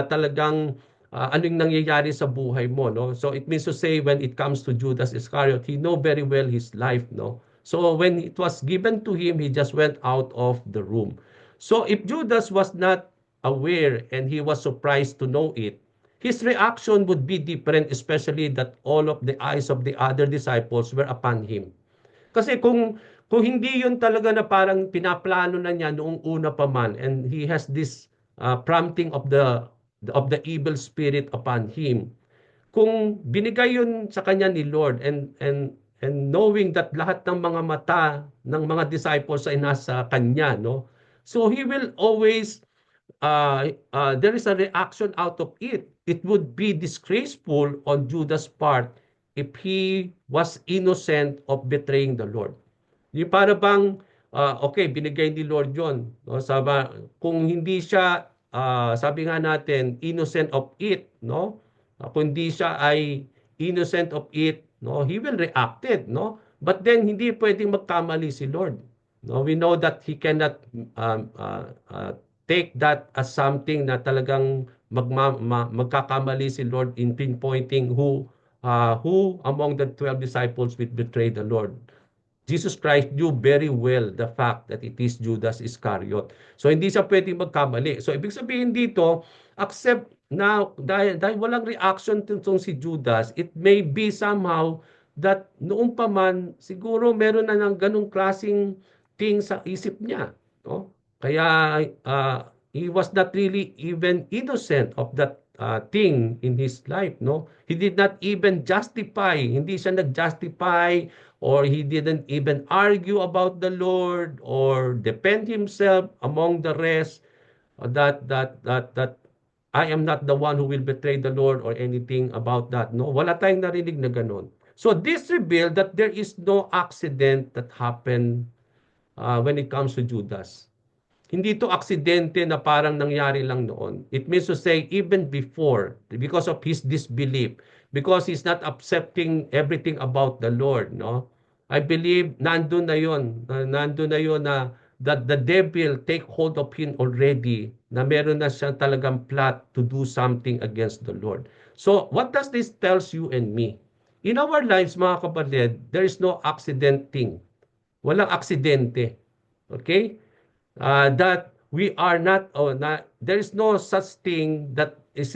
A: talagang ano yung nangyayari sa buhay mo, no? So it means to say, when it comes to Judas Iscariot, he know very well his life, no? So when it was given to him, he just went out of the room. So if Judas was not aware and he was surprised to know it, his reaction would be different, especially that all of the eyes of the other disciples were upon him. Kasi kung hindi yun talaga na parang pinaplano na niya noong una pa man, and he has this prompting of the evil spirit upon him, kung binigay yun sa kanya ni Lord, and knowing that lahat ng mga mata ng mga disciples ay nasa kanya, no, so he will always there is a reaction out of it. It would be disgraceful on Judas' part if he was innocent of betraying the Lord. Yung para bang, okay, binigay ni Lord yon. No? Kung hindi siya, sabi nga natin, innocent of it, no? Kung hindi siya ay innocent of it, no? He will react it, no? But then, hindi pwedeng magkamali si Lord. No? We know that he cannot take that as something na talagang magkakamali si Lord in pinpointing who among the 12 disciples will betray the Lord. Jesus Christ knew very well the fact that it is Judas Iscariot. So hindi siya pwedeng magkamali. So ibig sabihin dito, accept na dahil walang reaction itong si Judas, it may be somehow that noong pa man, siguro meron na ng ganong klaseng thing sa isip niya. No? Kaya he was not really even innocent of that thing in his life. No? He did not even justify, hindi siya nag-justify or he didn't even argue about the Lord or defend himself among the rest that I am not the one who will betray the Lord or anything about that. No, wala tayong narinig na ganun. So this revealed that there is no accident that happened when it comes to Judas. Hindi to aksidente na parang nangyari lang noon. It means to say even before, because of his disbelief, because he's not accepting everything about the Lord, no? I believe nandun na yon, nandun na yon na that the devil take hold of him already, na meron na siya talagang plot to do something against the Lord. So what does this tells you and me? In our lives, mga kapatid, there is no accident thing. Walang aksidente. Okay? That we are not, there is no such thing that it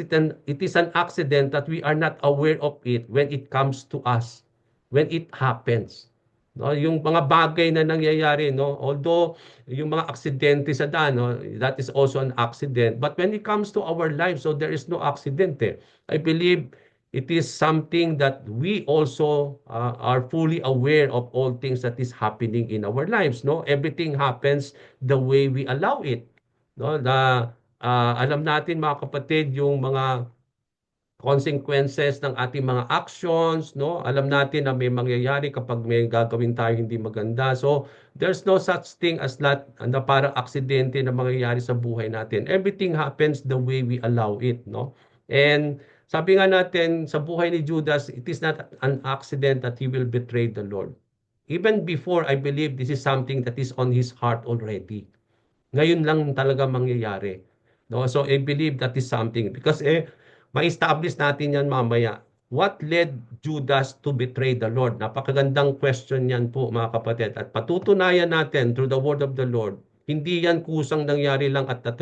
A: is an accident that we are not aware of it when it comes to us, when it happens. No, yung mga bagay na nangyayari, no, although yung mga aksidente sa daan, no, that is also an accident. But when it comes to our lives, so there is no accident. I believe it is something that we also are fully aware of all things that is happening in our lives. No, everything happens the way we allow it. No, na alam natin mga kapatid yung mga consequences ng ating mga actions, no? Alam natin na may mangyayari kapag may gagawin tayo hindi maganda. So, there's no such thing as na parang aksidente na mangyayari sa buhay natin. Everything happens the way we allow it, no? And sabi nga natin sa buhay ni Judas, it is not an accident that he will betray the Lord. Even before, I believe this is something that is on his heart already. Ngayon lang talaga mangyayari. No? So I believe that is something because ma-establish natin yan mamaya. What led Judas to betray the Lord? Napakagandang question yan po mga kapatid. At patutunayan natin through the word of the Lord, hindi yan kusang nangyari lang at that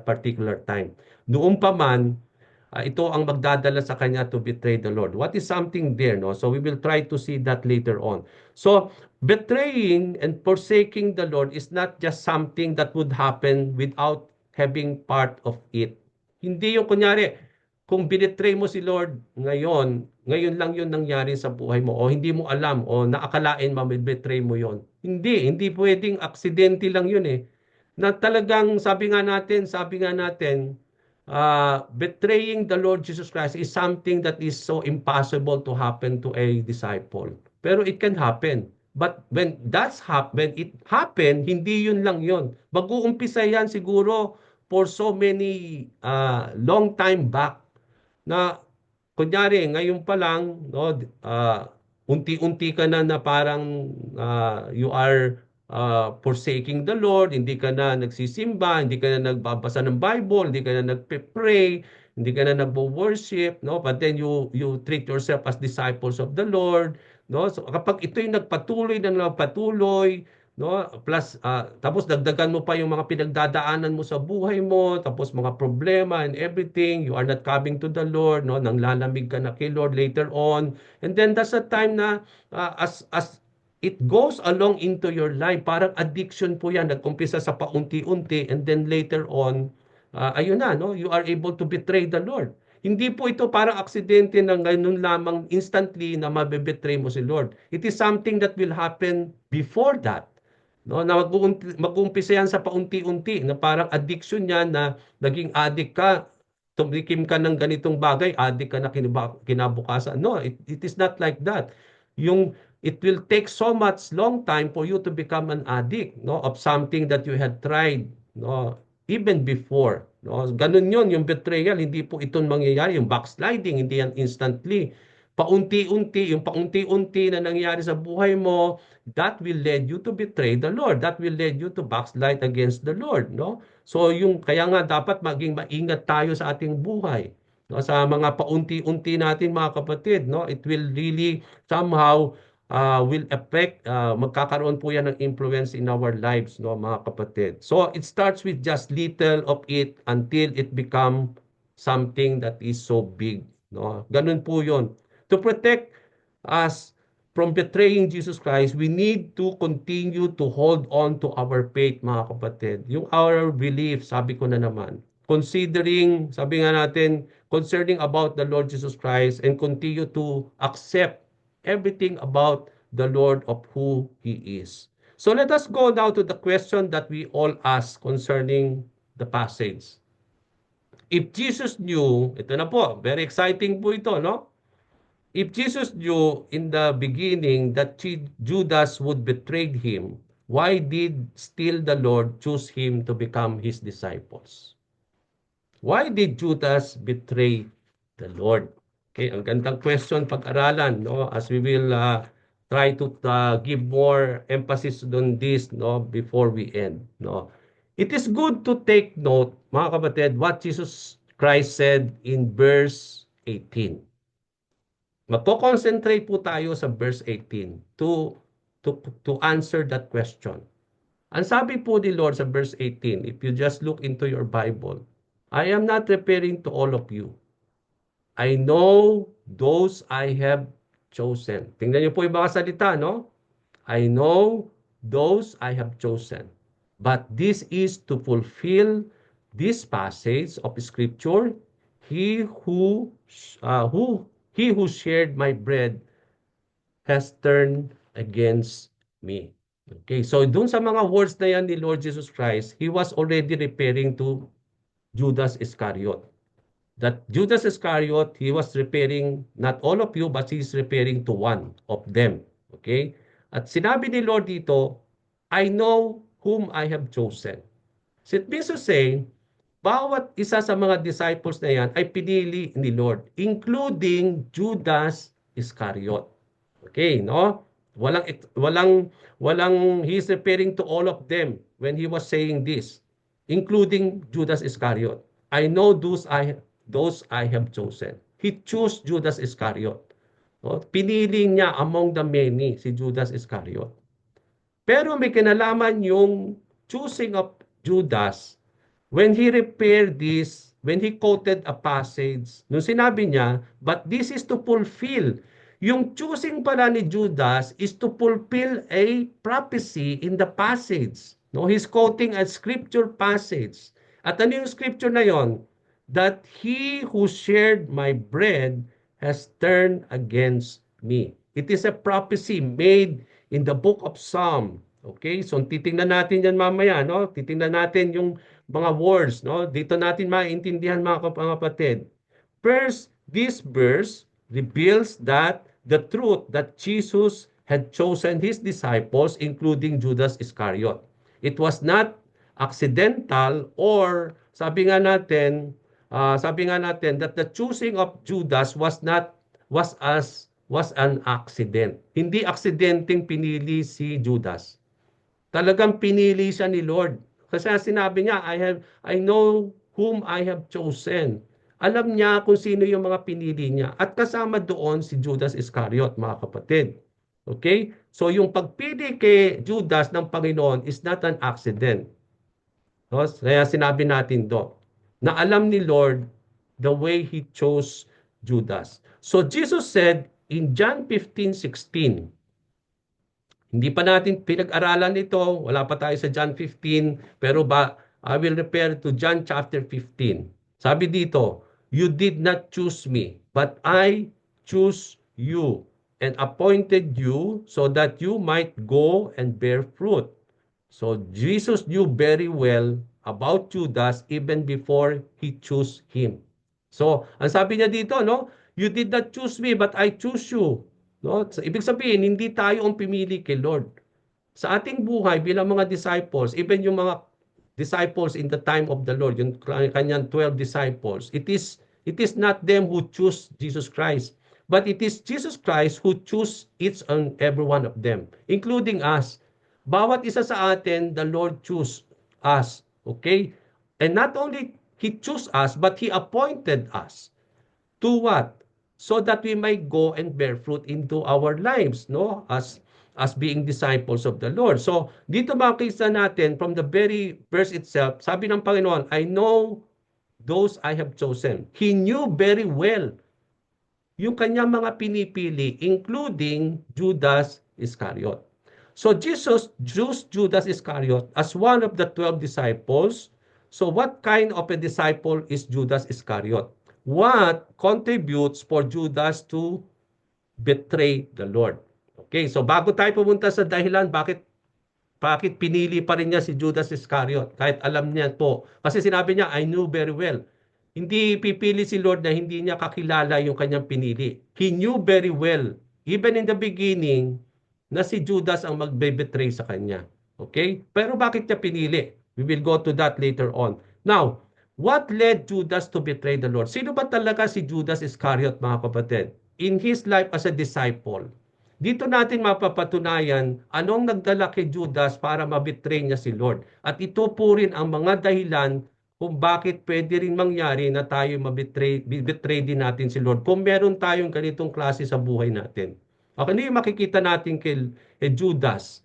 A: particular time. Noon pa man, ito ang magdadala sa kanya to betray the Lord. What is something there, no? So we will try to see that later on. So betraying and forsaking the Lord is not just something that would happen without having part of it. Hindi yung kunyari, kung binetray mo si Lord ngayon, ngayon lang yun nangyari sa buhay mo o hindi mo alam o naakalain betray mo yon. Hindi pwedeng aksidente lang yun eh. Na talagang sabi nga natin, betraying the Lord Jesus Christ is something that is so impossible to happen to a disciple. Pero it can happen. But when it happened, hindi yun lang yun. Mag-uumpisa yan siguro for so many long time back na kunyari ngayon pa lang no unti-unti ka na parang you are forsaking the Lord, hindi ka na nagsisimba, hindi ka na nagbabasa ng Bible, hindi ka na nagpe-pray, hindi ka na nagwo-worship, no? But then you treat yourself as disciples of the Lord, no? So kapag ito'y nagpatuloy, no? Plus tapos dagdagan mo pa yung mga pinagdadaanan mo sa buhay mo, tapos mga problema and everything, you are not coming to the Lord, no? Nang lalamig ka na kay Lord later on. And then that's a time na as it goes along into your life. Parang addiction po yan. Nag-umpisa sa paunti-unti and then later on, ayun na, no? You are able to betray the Lord. Hindi po ito parang aksidente na ngayon lamang instantly na mabebetray mo si Lord. It is something that will happen before that. No, na mag-uumpisa yan sa paunti-unti na parang addiction yan na naging addict ka tumikim ka ng ganitong bagay, adik ka na kinabukasan. No, it is not like that. Yung it will take so much long time for you to become an addict, no, of something that you had tried, no, even before. No, ganun yon yung betrayal, hindi po ito mangyayari. Yung backsliding, hindi yan instantly. Paunti-unti, yung paunti-unti na nangyayari sa buhay mo, that will lead you to betray the Lord. That will lead you to backslide against the Lord, no? So yung kaya nga dapat maging maingat tayo sa ating buhay, no? Sa mga paunti-unti natin mga kapatid, no? It will really somehow will affect, magkakaroon po yan ng influence in our lives, no, mga kapatid. So it starts with just little of it until it become something that is so big, no? Ganun po 'yon. To protect us from betraying Jesus Christ, we need to continue to hold on to our faith, mga kapatid. Yung our belief, sabi ko na naman. Considering, sabi nga natin, concerning about the Lord Jesus Christ and continue to accept everything about the Lord of who He is. So let us go now to the question that we all ask concerning the passage. If Jesus knew, ito na po, very exciting po ito, no? If Jesus knew in the beginning that Judas would betray him, why did still the Lord choose him to become his disciples? Why did Judas betray the Lord? Okay, ang gandang question pag-aralan, no? As we will try to give more emphasis on this, no, before we end, no. It is good to take note, mga kapatid, what Jesus Christ said in verse 18. Magko-concentrate po tayo sa verse 18 to answer that question. Ang sabi po ni Lord sa verse 18, if you just look into your Bible, I am not referring to all of you. I know those I have chosen. Tingnan niyo po yung mga salita, no? I know those I have chosen. But this is to fulfill this passage of Scripture. He who he who shared my bread has turned against me. Okay, so dun sa mga words na yan ni Lord Jesus Christ, He was already referring to Judas Iscariot. That Judas Iscariot, he was referring not all of you, but he's referring to one of them. Okay? At sinabi ni Lord dito, I know whom I have chosen. So it means to say, bawat isa sa mga disciples na yan ay pinili ni Lord, including Judas Iscariot. Okay, no? Walang he's referring to all of them when he was saying this, including Judas Iscariot. I know those I have chosen. He chose Judas Iscariot. No? Pinili niya among the many si Judas Iscariot. Pero may kinalaman yung choosing of Judas when he repaired this, when he quoted a passage, nung sinabi niya, but this is to fulfill. Yung choosing pala ni Judas is to fulfill a prophecy in the passage. No, he's quoting a scripture passage. At ano yung scripture na yon? That he who shared my bread has turned against me. It is a prophecy made in the book of Psalm. Okay? So titingnan natin yan mamaya, no? Titingnan natin yung mga words, no? Dito natin maintindihan mga kapatid. First, this verse reveals that the truth that Jesus had chosen his disciples, including Judas Iscariot. It was not accidental, or sabi nga natin that the choosing of Judas was an accident. Hindi aksidenteng pinili si Judas. Talagang pinili siya ni Lord. Kasi sinabi niya, I know whom I have chosen. Alam niya kung sino yung mga pinili niya. At kasama doon si Judas Iscariot, mga kapatid. Okay? So yung pagpili kay Judas ng Panginoon is not an accident. No? Kaya sinabi natin do na alam ni Lord the way He chose Judas. So Jesus said in John 15:16, hindi pa natin pinag-aralan ito, wala pa tayo sa John 15, pero I will refer to John chapter 15. Sabi dito, you did not choose me, but I choose you and appointed you so that you might go and bear fruit. So Jesus knew very well about Judas even before he chose him. So, ang sabi niya dito, no, you did not choose me, but I choose you. No? So, ibig sabihin, hindi tayo ang pimili kay Lord. Sa ating buhay bilang mga disciples, even yung mga disciples in the time of the Lord, yung kanyang 12 disciples, it is not them who choose Jesus Christ, but it is Jesus Christ who choose each and every one of them, including us. Bawat isa sa atin, the Lord choose us. Okay? And not only He chose us, but He appointed us. To what? So that we might go and bear fruit into our lives, no? As being disciples of the Lord. So, dito makikita natin from the very verse itself, sabi ng Panginoon, I know those I have chosen. He knew very well yung kanyang mga pinipili, including Judas Iscariot. So Jesus chose Judas Iscariot as one of the 12 disciples. So what kind of a disciple is Judas Iscariot? What contributes for Judas to betray the Lord? Okay, so bago tayo pumunta sa dahilan bakit pinili pa rin niya si Judas Iscariot kahit alam niya po. Kasi sinabi niya, I knew very well. Hindi pipili si Lord na hindi niya kakilala yung kanyang pinili. He knew very well, even in the beginning, na si Judas ang magbe-betray sa kanya. Okay? Pero bakit niya pinili? We will go to that later on. Now, what led Judas to betray the Lord? Sino ba talaga si Judas Iscariot, mga kapatid? In his life as a disciple, dito natin mapapatunayan anong nagdala kay Judas para mabetray niya si Lord. At ito po rin ang mga dahilan kung bakit pwede rin mangyari na tayo betray din natin si Lord kung meron tayong ganitong klase sa buhay natin. Okay, ano yung makikita natin kay Judas?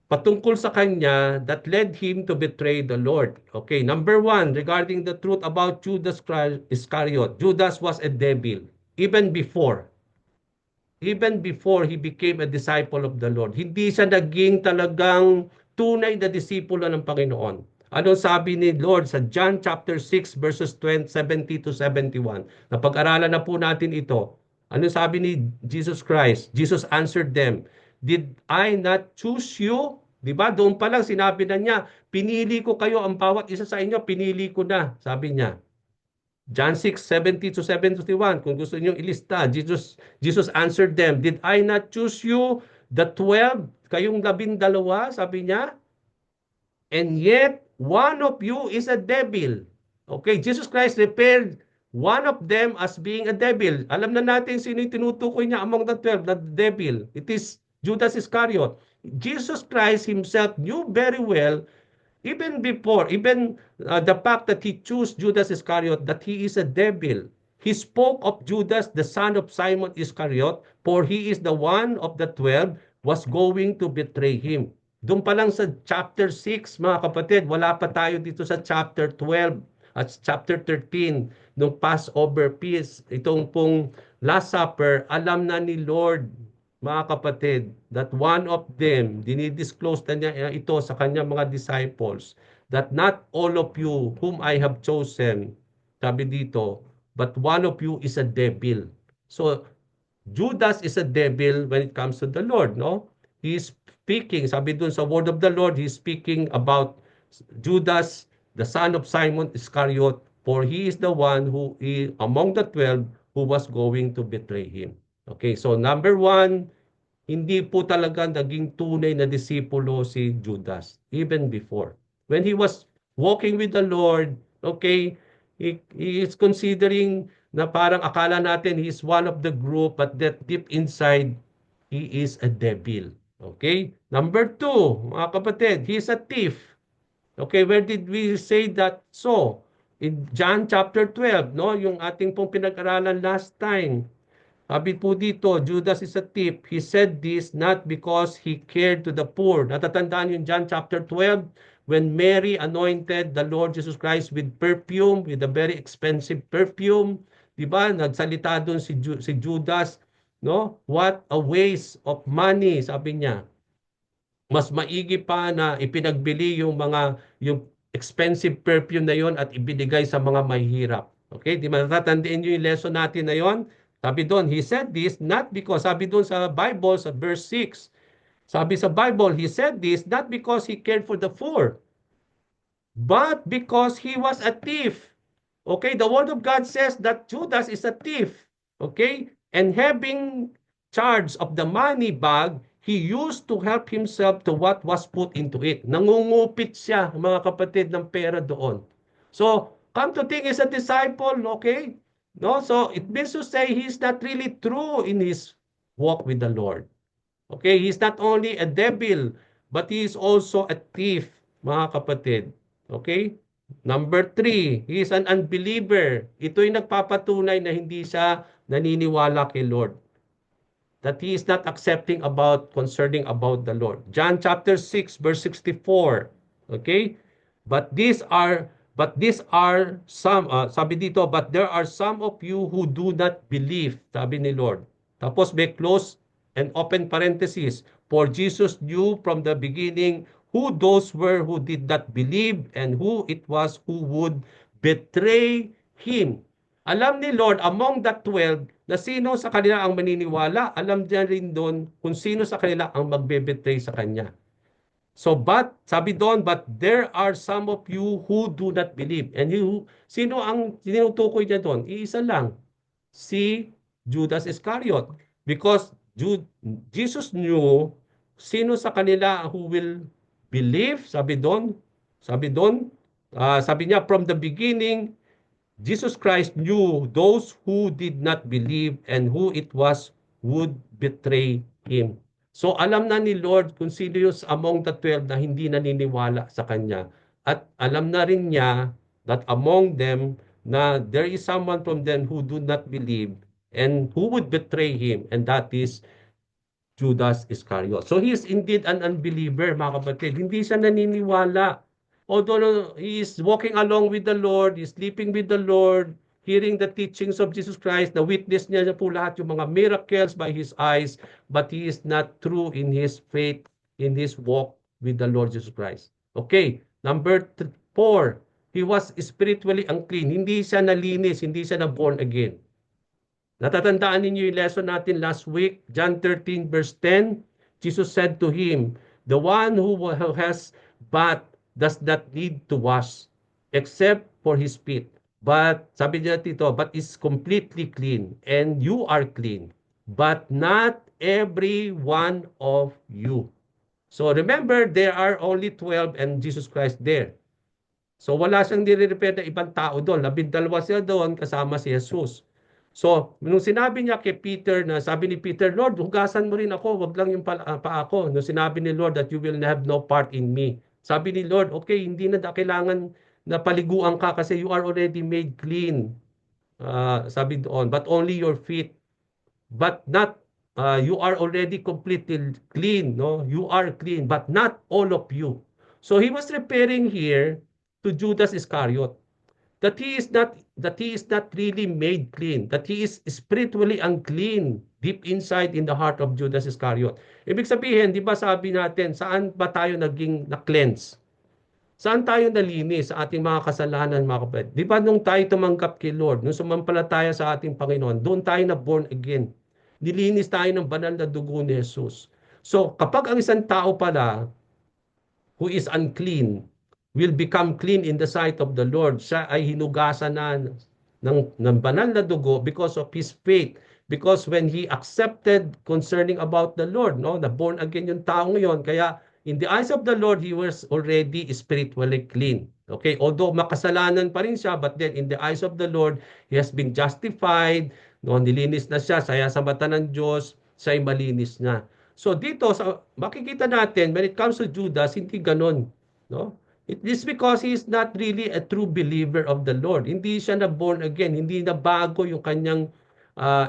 A: Patungkol sa kanya that led him to betray the Lord. Okay, number one, regarding the truth about Judas Iscariot, Judas was a devil even before he became a disciple of the Lord. Hindi siya naging talagang tunay na disipulo ng Panginoon. Ano sabi ni Lord sa John chapter 6 verses 70 to 71? Napag-aralan na po natin ito. Ano sabi ni Jesus Christ? Jesus answered them, did I not choose you? Di ba? Doon pa lang sinabi na niya, pinili ko kayo, ang bawat isa sa inyo, pinili ko na, sabi niya. John 6:70 to 71, kung gusto niyo ilista, Jesus answered them, did I not choose you, the 12, kayong 12, sabi niya, and yet one of you is a devil. Okay, Jesus Christ referred one of them as being a devil. Alam na natin sino yung tinutukoy niya among the 12, the devil. It is Judas Iscariot. Jesus Christ himself knew very well, even the fact that he chose Judas Iscariot, that he is a devil. He spoke of Judas, the son of Simon Iscariot, for he is the one of the 12 was going to betray him. Doon pa lang sa chapter 6, mga kapatid, wala pa tayo dito sa chapter 12 at chapter 13, nung Passover feast, itong pong Last Supper, alam na ni Lord, mga kapatid, that one of them, dinidisclose na niya ito sa kanyang mga disciples, that not all of you whom I have chosen, sabi dito, but one of you is a devil. So, Judas is a devil when it comes to the Lord, no? He's speaking, sabi dun sa word of the Lord, he's speaking about Judas, the son of Simon Iscariot, for he is the one who among the 12 who was going to betray him. Okay, so number one, hindi po talaga naging tunay na disipulo si Judas, even before. When he was walking with the Lord, okay, he is considering na parang akala natin he is one of the group, but that deep inside, he is a devil. Okay? Number two, mga kapatid, he is a thief. Okay, where did we say that so? In John chapter 12, no? Yung ating pong pinag-aralan last time. Sabi po dito, Judas is a thief. He said this not because he cared to the poor. Natatandaan yung John chapter 12, when Mary anointed the Lord Jesus Christ with perfume, with a very expensive perfume. Diba? Nagsalita doon si Judas, no? What a waste of money, sabi niya. Mas maigi pa na ipinagbili yung expensive perfume na yon at ibinigay sa mga mahihirap. Okay? Di matatandaan niyo yung lesson natin na yon? Sabi doon, he said this not because, sabi doon sa Bible, sa verse 6, sabi sa Bible, he said this not because he cared for the poor, but because he was a thief. Okay, the word of God says that Judas is a thief. Okay, and having charge of the money bag, he used to help himself to what was put into it. Nangungupit siya, mga kapatid, ng pera doon. So, come to think, is a disciple, okay? No, so it means to say he's not really true in his walk with the Lord. Okay, he's not only a devil, but he is also a thief, mga kapatid. Okay? Number three, he is an unbeliever. Ito'y nagpapatunay na hindi siya naniniwala kay Lord. That he is not accepting about, concerning about the Lord. John chapter 6, verse 64. Okay? But these are some, sabi dito, but there are some of you who do not believe, sabi ni Lord. Tapos may close and open parenthesis. For Jesus knew from the beginning who those were who did not believe and who it was who would betray him. Alam ni Lord among the 12 na sino sa kanila ang maniniwala. Alam niya rin doon kung sino sa kanila ang magbe-betray sa kanya. So, but, sabi doon, but there are some of you who do not believe. And sino ang tinutukoy niya doon? Iisa lang, si Judas Iscariot. Because Jesus knew sino sa kanila who will believe, sabi niya, from the beginning, Jesus Christ knew those who did not believe and who it was would betray him. So alam na ni Lord kung sino yung among the 12 na hindi naniniwala sa Kanya. At alam na rin niya that among them na there is someone from them who do not believe and who would betray him, and that is Judas Iscariot. So he is indeed an unbeliever, mga kapatid. Hindi siya naniniwala. Although he is walking along with the Lord, he is sleeping with the Lord, hearing the teachings of Jesus Christ, na-witness niya po lahat yung mga miracles by his eyes, but he is not true in his faith, in his walk with the Lord Jesus Christ. Okay, number 4, he was spiritually unclean. Hindi siya nalinis, hindi siya na born again. Natatandaan ninyo yung lesson natin last week, John 13 verse 10. Jesus said to him, the one who has bath does not need to wash except for his feet. But, sabi niya dito, but is completely clean, and you are clean, but not every one of you. So remember, there are only 12 and Jesus Christ there. So wala siyang nire-refer na ibang tao doon. 12 sila doon kasama si Jesus. So, nung sinabi niya kay Peter na sabi ni Peter, Lord, hugasan mo rin ako, wag lang yung paa ko. Nung sinabi ni Lord that you will have no part in me. Sabi ni Lord, okay, hindi na kailangan na paliguan ka kasi you are already made clean. Sabi doon, but only your feet. But not, you are already completely clean. No? You are clean, but not all of you. So he was referring here to Judas Iscariot that he is not really made clean, that he is spiritually unclean deep inside in the heart of Judas Iscariot. Ibig sabihin, di ba sabi natin, saan ba tayo naging na-cleanse? Saan tayo nalinis sa ating mga kasalanan, mga kapatid? Di ba nung tayo tumanggap kay Lord, nung sumampalataya sa ating Panginoon, doon tayo na born again. Nilinis tayo ng banal na dugo ni Jesus. So, kapag ang isang tao pala who is unclean will become clean in the sight of the Lord. Siya ay hinugasan na ng banal na dugo because of his faith. Because when he accepted concerning about the Lord, no, na born again yung tao ngayon, kaya in the eyes of the Lord, he was already spiritually clean. Okay, although makasalanan pa rin siya, but then in the eyes of the Lord, he has been justified, no, nilinis na siya, saya sa mata ng Diyos, siya ay malinis na. So dito sa makikita natin when it comes to Judas hindi ganoon, no? It is because he is not really a true believer of the Lord. Hindi siya na born again, hindi na bago yung kanyang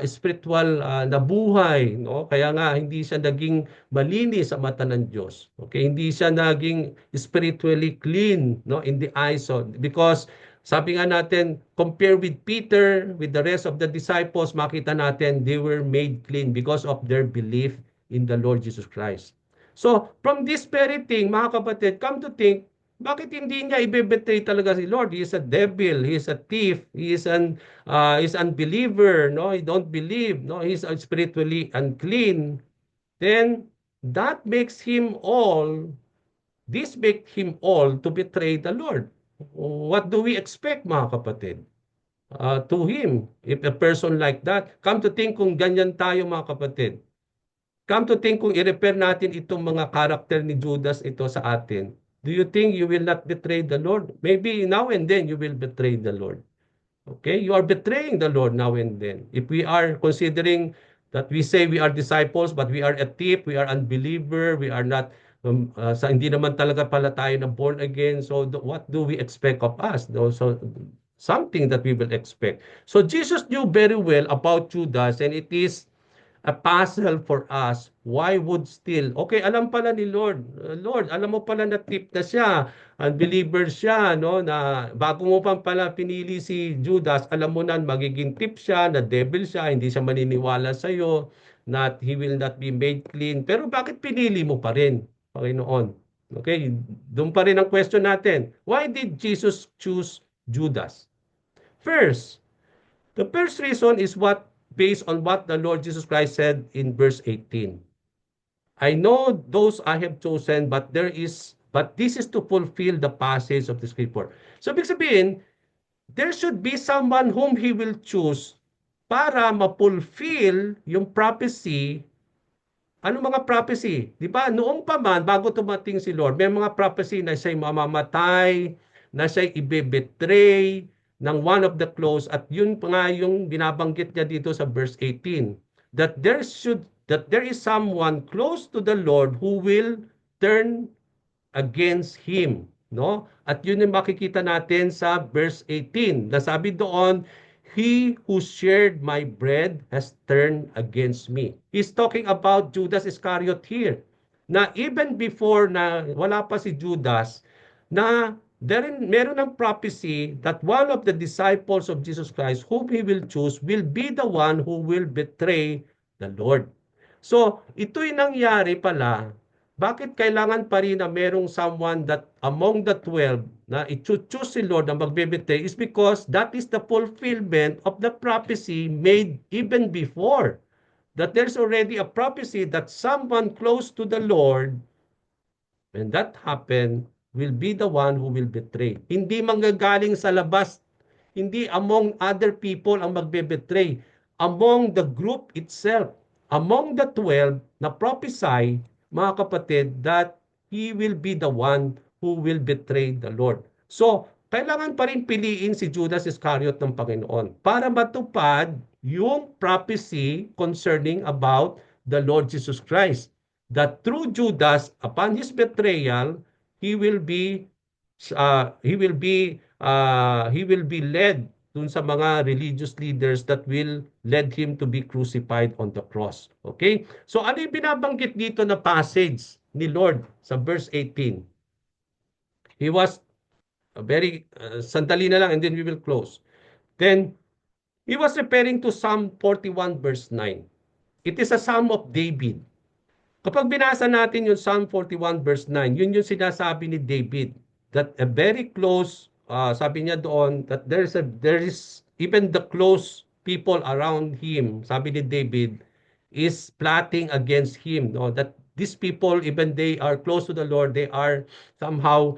A: spiritual na buhay, no? Kaya nga hindi siya naging malinis sa mata ng Diyos. Okay, hindi siya naging spiritually clean, no, in the eyes of, because sabi nga natin, compare with Peter, with the rest of the disciples, makita natin they were made clean because of their belief in the Lord Jesus Christ. So, from this very thing, mga kapatid, come to think, bakit hindi niya ibebetray talaga si Lord? He is a devil, he is a thief, he is is unbeliever, no? He don't believe, no? He is spiritually unclean. Then, that makes him all, this makes him all to betray the Lord. What do we expect, mga kapatid? to him. If a person like that, come to think kung ganyan tayo mga kapatid. Come to think kung i-repair natin itong mga karakter ni Judas ito sa atin. Do you think you will not betray the Lord? Maybe now and then you will betray the Lord. Okay? You are betraying the Lord now and then. If we are considering that we say we are disciples but we are a thief, we are unbeliever, we are not hindi naman talaga pala tayo na born again. So what do we expect of us? No? So something that we will expect. So Jesus knew very well about Judas, and it is a puzzle for us. Why would still? Okay, alam pala ni Lord. Lord, alam mo pala na tip na siya. Unbeliever siya, no? Na bago mo pa pala pinili si Judas, alam mo na magiging tip siya, na devil siya, hindi siya maniniwala sa iyo, that he will not be made clean. Pero bakit pinili mo pa rin, Panginoon? Okay, doon pa rin ang question natin. Why did Jesus choose Judas? First, the first reason is based on what the Lord Jesus Christ said in verse 18. I know those I have chosen, but this is to fulfill the passage of the scripture. So, ibig sabihin, there should be someone whom He will choose para ma-fulfill yung prophecy. Ano mga prophecy? Di ba? Noong pa man, bago tumating si Lord, may mga prophecy na siya'y mamamatay, na siya'y ibebetray ng one of the close, at yun pa nga yung binabanggit niya dito sa verse 18, that there is someone close to the Lord who will turn against him, no? At yun yung makikita natin sa verse 18. Nasabi doon, he who shared my bread has turned against me. He's talking about Judas Iscariot here. Na even before na wala pa si Judas, na meron ng prophecy that one of the disciples of Jesus Christ whom he will choose will be the one who will betray the Lord. So, ito'y nangyari pala. Bakit kailangan pa rin na merong someone that among the 12 na i-choose si Lord na magbebetray is because that is the fulfillment of the prophecy made even before. That there's already a prophecy that someone close to the Lord, when that happen, will be the one who will betray. Hindi manggagaling sa labas, hindi among other people ang magbe-betray. Among the group itself, among the 12 na prophesy, mga kapatid, that he will be the one who will betray the Lord. So, kailangan pa rin piliin si Judas Iscariot ng Panginoon para matupad yung prophecy concerning about the Lord Jesus Christ. That through Judas, upon his betrayal, he will be he will be led dun sa mga religious leaders that will lead him to be crucified on the cross. Okay? So ano yung binabanggit dito na passage ni Lord sa verse 18? He was sandali na lang and then we will close. Then, he was referring to Psalm 41 verse 9. It is a Psalm of David. Kapag binasa natin yung Psalm 41 verse 9, yun yung sinasabi ni David, that a very close, sabi niya doon, that there is even the close people around him, sabi ni David, is plotting against him, no? That these people, even they are close to the Lord, they are somehow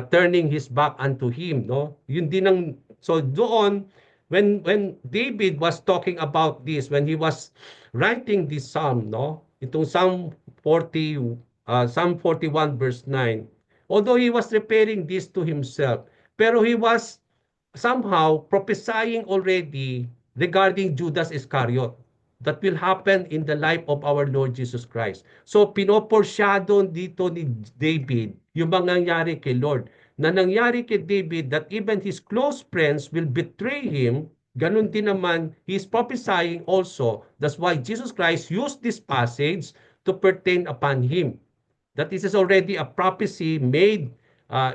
A: turning his back unto him, no? Yun din ang, so doon, when David was talking about this, when he was writing this psalm, no? Itong Psalm 41 verse 9. Although he was referring this to himself, pero he was somehow prophesying already regarding Judas Iscariot that will happen in the life of our Lord Jesus Christ. So pinoporshadow dito ni David yung mga nangyari kay Lord. Na nangyari kay David that even his close friends will betray him, ganun din naman, he's prophesying also. That's why Jesus Christ used this passage to pertain upon him. That this is already a prophecy made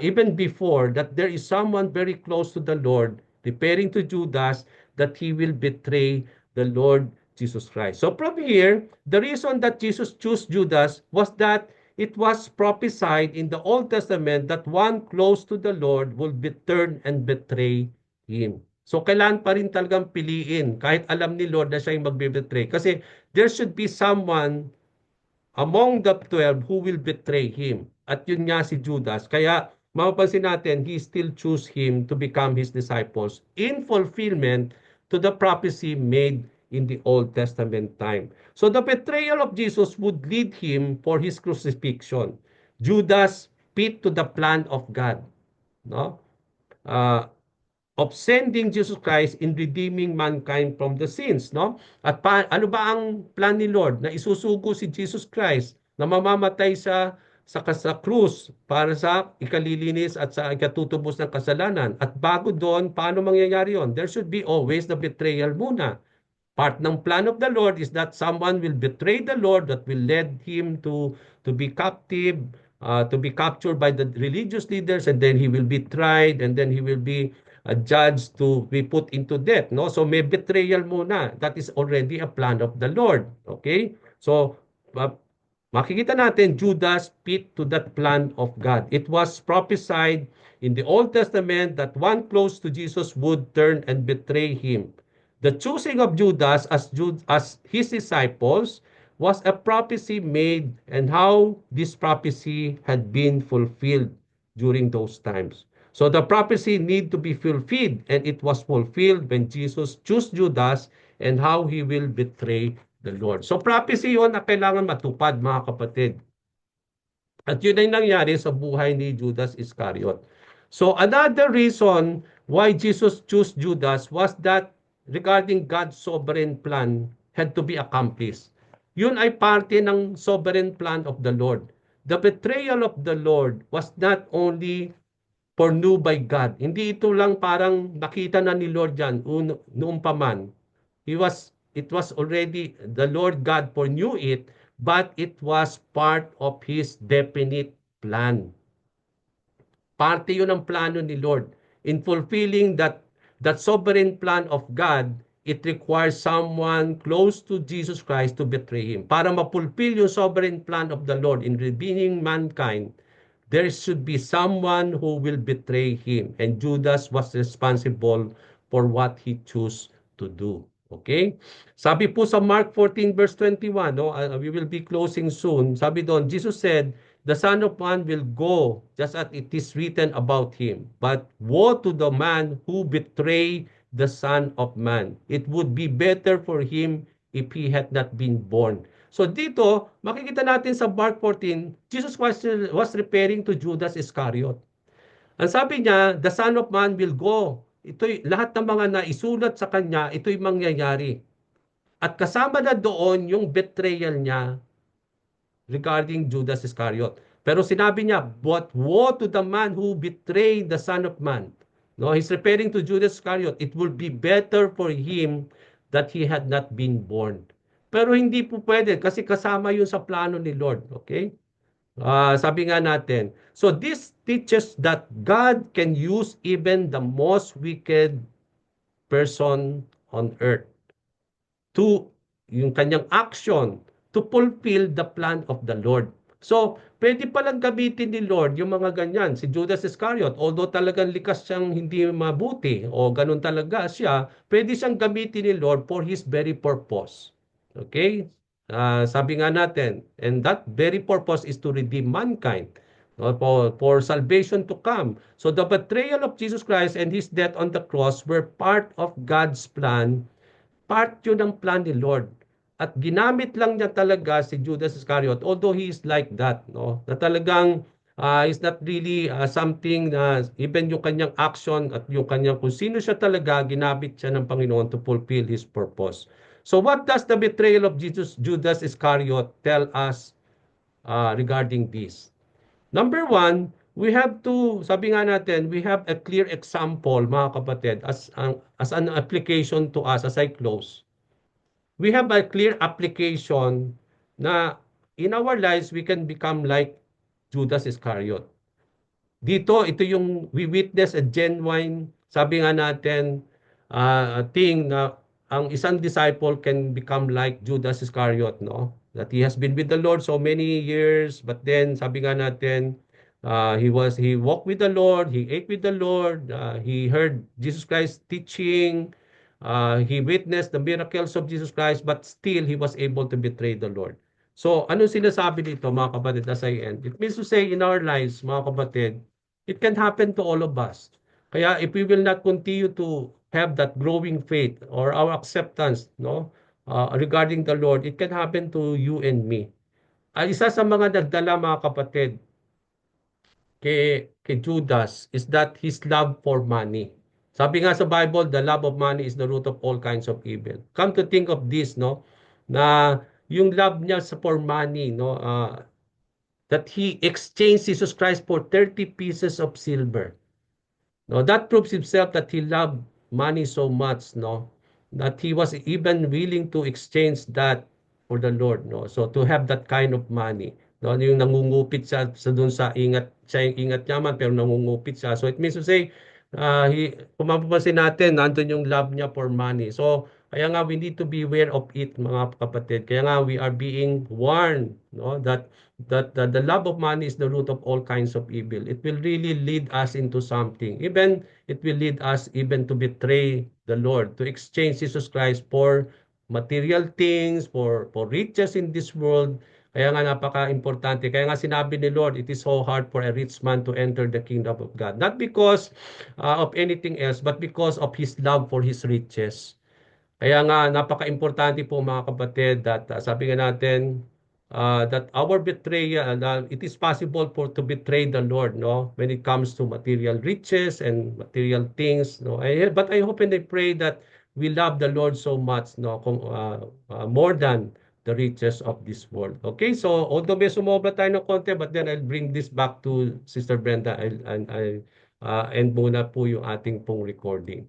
A: even before, that there is someone very close to the Lord, referring to Judas, that he will betray the Lord Jesus Christ. So from here, the reason that Jesus chose Judas was that it was prophesied in the Old Testament that one close to the Lord will turn and betray him. So kailangan pa rin talagang piliin kahit alam ni Lord na siya yung magbe-betray. Kasi there should be someone among the 12 who will betray him. At yun nga si Judas. Kaya mapapansin natin, he still choose him to become his disciples in fulfillment to the prophecy made in the Old Testament time. So the betrayal of Jesus would lead him for his crucifixion. Judas fit to the plan of God, no? Uh, of sending Jesus Christ in redeeming mankind from the sins, no? At ano ba ang plan ni Lord? Na isusugo si Jesus Christ na mamamatay sa krus para sa ikalilinis at sa ikatutubos ng kasalanan. At bago doon, paano mangyayari yon? There should be always the betrayal muna. Part ng plan of the Lord is that someone will betray the Lord, that will lead him to be captive, to be captured by the religious leaders, and then he will be tried, and then he will be judged to be put into death. No, so may betrayal muna. That is already a plan of the Lord. Okay, so uh, makikita natin Judas fit to that plan of God. It was prophesied in the Old Testament that one close to Jesus would turn and betray him. The choosing of Judas as his disciples was a prophecy made, and how this prophecy had been fulfilled during those times. So the prophecy need to be fulfilled, and it was fulfilled when Jesus chose Judas and how he will betray the Lord. So prophecy yon na kailangan matupad, mga kapatid. At yun ay nangyari sa buhay ni Judas Iscariot. So another reason why Jesus chose Judas was that regarding God's sovereign plan had to be accomplished. Yun ay parte ng sovereign plan of the Lord. The betrayal of the Lord was not only foreknew by God. Hindi ito lang parang nakita na ni Lord yan noong pa man. It was already, the Lord God foreknew it, but it was part of His definite plan. Parte yun ng plano ni Lord. In fulfilling that sovereign plan of God, it requires someone close to Jesus Christ to betray Him. Para mapulfill yung sovereign plan of the Lord in redeeming mankind, there should be someone who will betray Him. And Judas was responsible for what he chose to do. Okay? Sabi po sa Mark 14 verse 21, no, we will be closing soon. Sabi doon, Jesus said, the Son of Man will go just as it is written about him. But woe to the man who betray the Son of Man. It would be better for him if he had not been born. So dito, makikita natin sa Mark 14, Jesus was referring to Judas Iscariot. Ang sabi niya, the Son of Man will go. Ito'y lahat ng mga naisulat sa kanya, ito'y mangyayari. At kasama na doon yung betrayal niya regarding Judas Iscariot. Pero sinabi niya, but woe to the man who betrayed the Son of Man. No, he's referring to Judas Iscariot. It will be better for him that he had not been born. Pero hindi po pwede kasi kasama yun sa plano ni Lord. Okay? Sabi nga natin, so this teaches that God can use even the most wicked person on earth to yung kanyang action to fulfill the plan of the Lord. So, pwede palang gamitin ni Lord yung mga ganyan. Si Judas Iscariot, although talagang likas siyang hindi mabuti o ganun talaga siya, pwede siyang gamitin ni Lord for His very purpose. Okay? Sabi nga natin, and that very purpose is to redeem mankind, for salvation to come. So the betrayal of Jesus Christ and His death on the cross were part of God's plan. Part yun ng plan ni Lord. At ginamit lang niya talaga si Judas Iscariot, although he is like that, no? Na talagang is not really something na even yung kanyang action at yung kanyang kung sino siya talaga, ginamit siya ng Panginoon to fulfill His purpose. So what does the betrayal of Judas Iscariot tell us regarding this? Number one, we have to, sabi nga natin, we have a clear example, mga kapatid, as an application to us as I close. We have a clear application na in our lives, we can become like Judas Iscariot. Dito, ito yung we witness a genuine, sabi nga natin, thing na ang isang disciple can become like Judas Iscariot, no? That he has been with the Lord so many years, but then sabi nga natin, he walked with the Lord, he ate with the Lord, he heard Jesus Christ teaching, he witnessed the miracles of Jesus Christ, but still he was able to betray the Lord. So, ano sinasabi dito, mga kapatid, as I end? It means to say in our lives, mga kapatid, It can happen to all of us. Kaya if we will not continue to have that growing faith or our acceptance, no, regarding the Lord, it can happen to you and me. Isa sa mga nagdala, mga kapatid, kay Judas is that his love for money. Sabi nga sa Bible, the love of money is the root of all kinds of evil. Come to think of this, no, na yung love niya for money, no, that he exchanged Jesus Christ for 30 pieces of silver. No, that proves himself that he loved money so much, no, that he was even willing to exchange that for the Lord, no. So to have that kind of money, no, yung nangungupit sa dun sa ingat, siya yung ingat yaman pero nangungupit siya. So it means to say, kung mapapansin natin, nandun yung love niya for money. So kaya nga we need to be aware of it, mga kapatid. Kaya nga we are being warned, no, that the love of money is the root of all kinds of evil. It will really lead us into something. Even it will lead us even to betray the Lord, to exchange Jesus Christ for material things, for riches in this world. Kaya nga napaka-importante. Kaya nga sinabi ni Lord, it is so hard for a rich man to enter the kingdom of God. Not because of anything else, but because of his love for his riches. Kaya nga napaka-importante po, mga kapatid, that sabi nga natin, that our betrayal, it is possible for to betray the Lord, no, when it comes to material riches and material things, no. But I hope and I pray that we love the Lord so much, no, more than the riches of this world. Okay, so although may sumobra tayo ng konti, but then I'll bring this back to Sister Brenda. I'll end muna po yung ating pong recording.